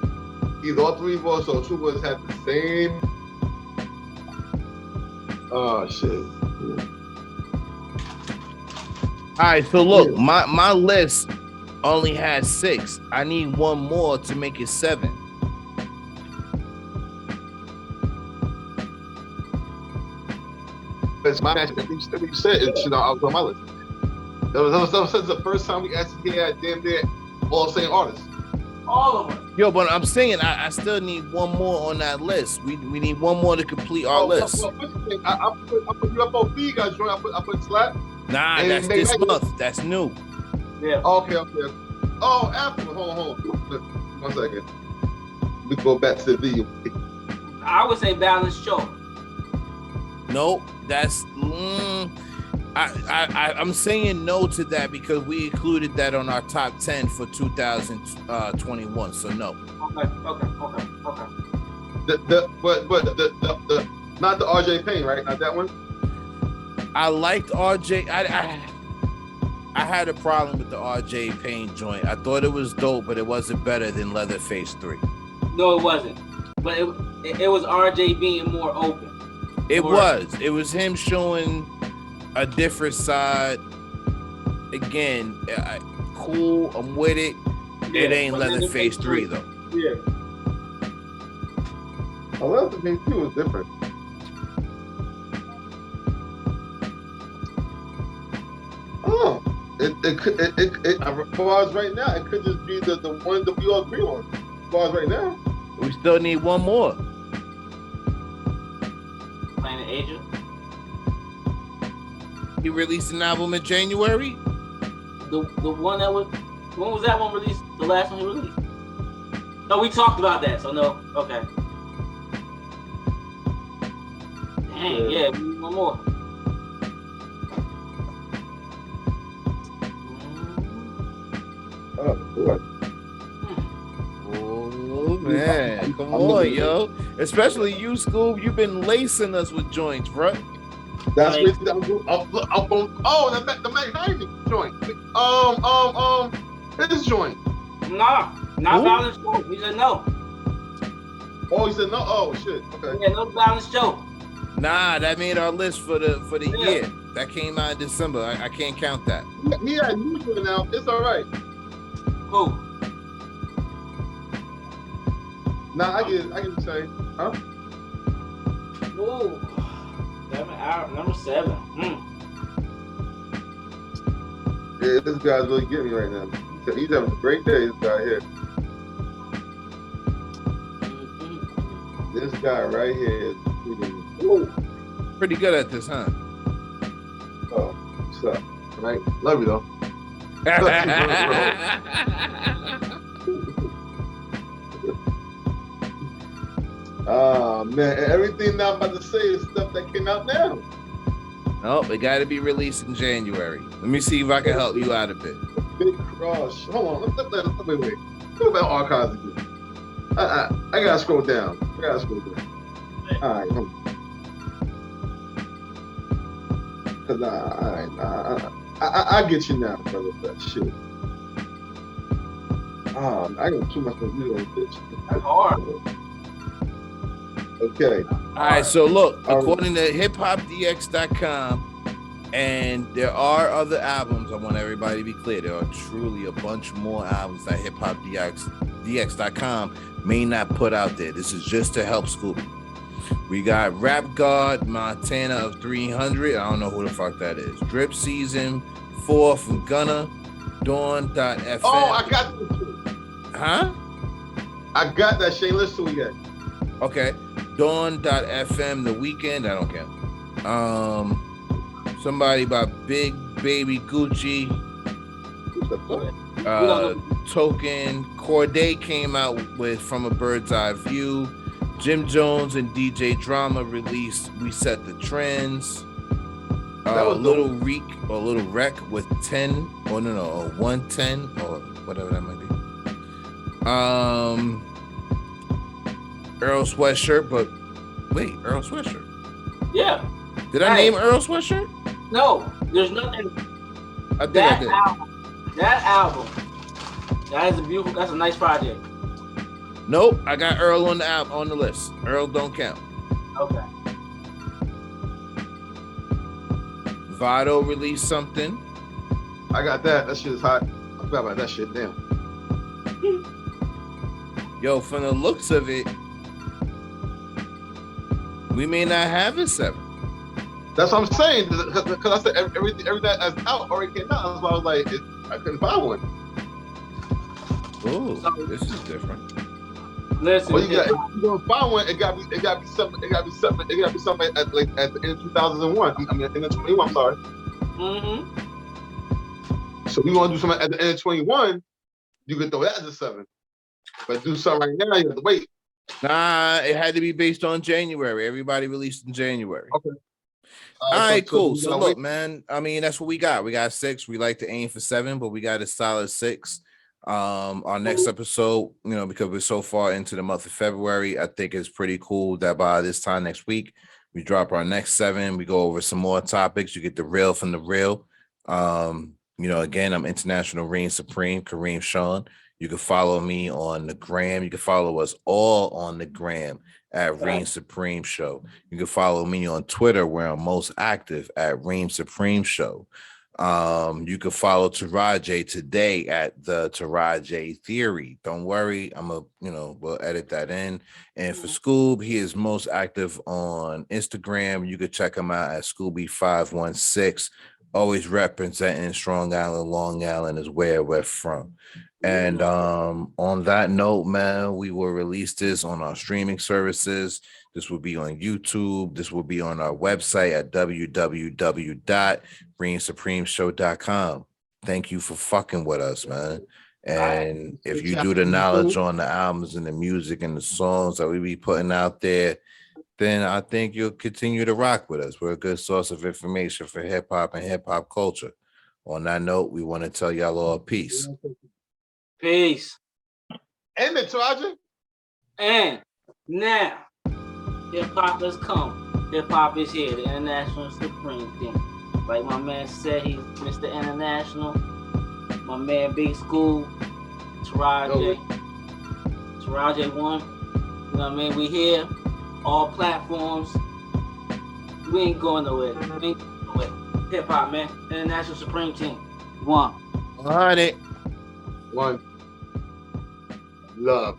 either all three of us or two of us had the same. Oh shit. All right, so look, my list only has 6. I need one more to make it 7. That's my match. You said it. I was on my list. That was the first time we actually had damn near all the same artists. All of them. Yo, but I'm saying I still need one more on that list. We need one more to complete our list. I put you up on B, guys. I put Slap. Nah, and that's this month. That's new. Yeah. Okay. Oh, afterwards. Hold on. 1 second. We go back to the video. I would say Balanced Show. Nope, that's. I'm saying no to that because we included that on our top 10 for 2021. So no. Okay. But not the RJ Payne, right? Not that one. I liked RJ. I had a problem with the RJ Payne joint. I thought it was dope, but it wasn't better than Leatherface 3. No, it wasn't. But it was RJ being more open. It was him showing a different side. Again, cool. I'm with it. Yeah, it ain't Leatherface 3 though. Yeah. Leatherface 2 was different. Oh, it could. As far as right now, it could just be the one that we all agree on. As far as right now, we still need one more. Planet Asia. He released an album in January. The one that was. When was that one released? The last one he released? No, we talked about that. So no. Okay. Dang. Yeah. We need one more. oh boy. Oh man, come on, yo! Especially you, Scoob. You've been lacing us with joints, bro. That's what I'm going. Oh, the Mac Heine joint. His joint. Nah, not Balanced Show. He said no. Oh, he said no. Oh shit. Okay. Yeah, no Balanced Show. Nah, that made our list for the year. That came out in December. I can't count that. He had new joint now. It's all right. Who? Nah, I get the same. Huh? Ooh. Number 7. Yeah, this guy's really getting me right now. He's having a great day, this guy here. This guy right here is pretty good at this, huh? Oh, what's up? All right. Love you, though. Oh, man. Everything I'm about to say is stuff that came out now. Nope, it got to be released in January. Let me see if I can help you out a bit. Big Crush. Hold on. Wait. What about archives again? I gotta scroll down. All right, hold on. Cause I get you now, brother. That shit. I got too much to do on this. That's hard. Okay. All right, so look, according to hiphopdx.com, and there are other albums, I want everybody to be clear, there are truly a bunch more albums that hiphopdx.com may not put out there. This is just to help Scooby. We got Rap God, Montana of 300. I don't know who the fuck that is. Drip Season 4 from Gunna, Dawn.fm. Oh, I got this. Huh? I got that. She ain't listened to it yet. Okay. Dawn.fm, The Weekend. I don't care. Somebody by Big Baby Gucci. Token. Corday came out with From a Bird's Eye View. Jim Jones and DJ Drama released We Set the Trends. Little Reek or Little Wreck with 10 or 110 or whatever that might be. Earl Sweatshirt, but wait, Earl Sweatshirt. Yeah. Did I name Earl Sweatshirt? No, there's nothing. I did. That album. That is a beautiful. That's a nice project. Nope, I got Earl on the list. Earl don't count. Okay. Vado released something. I got that. That shit is hot. I forgot about that shit. Damn. Yo, from the looks of it, we may not have a 7. That's what I'm saying. Because I said everything that's out already came out. That's why I was like, I couldn't find one. Oh, this is different. Listen, well, if you're gonna find one, it gotta be something at the end of 2001. I mean, at the end of 21. I'm sorry. Mm-hmm. So we want to do something at the end of 21. You can throw that as a 7. But do something right now, you have to wait. Nah, it had to be based on January. Everybody released in January. Okay. All right, cool. So look, man, I mean, that's what we got. We got 6. We like to aim for 7, but we got a solid 6. Our next episode, because we're so far into the month of February, I think it's pretty cool that by this time next week, we drop our next 7. We go over some more topics. You get the real from the real. Again, I'm International Reign Supreme, Kareem Sean. You can follow me on the gram. You can follow us all on the gram at Reign Supreme Show. You can follow me on Twitter, where I'm most active at Reign Supreme Show. You can follow Taraji today at the Taraji Theory. Don't worry, we'll edit that in. And for Scoob, he is most active on Instagram. You can check him out at Scooby516. Always representing Strong Island, Long Island is where we're from. And on that note, man, we will release this on our streaming services. This will be on YouTube. This will be on our website at www.ReemSupremeShow.com. Thank you for fucking with us, man. And if you do the knowledge on the albums and the music and the songs that we be putting out there, then I think you'll continue to rock with us. We're a good source of information for hip hop and hip hop culture. On that note, we want to tell y'all all peace. Peace. And the Taraji. And now, hip hop has come. Hip hop is here. The International Supreme thing. Like my man said, he's Mr. International. My man Big School. Taraji 1. You know what I mean? We here. All platforms. We ain't going nowhere. Hip hop, man. International Supreme Team. 1. 100. 1. Love.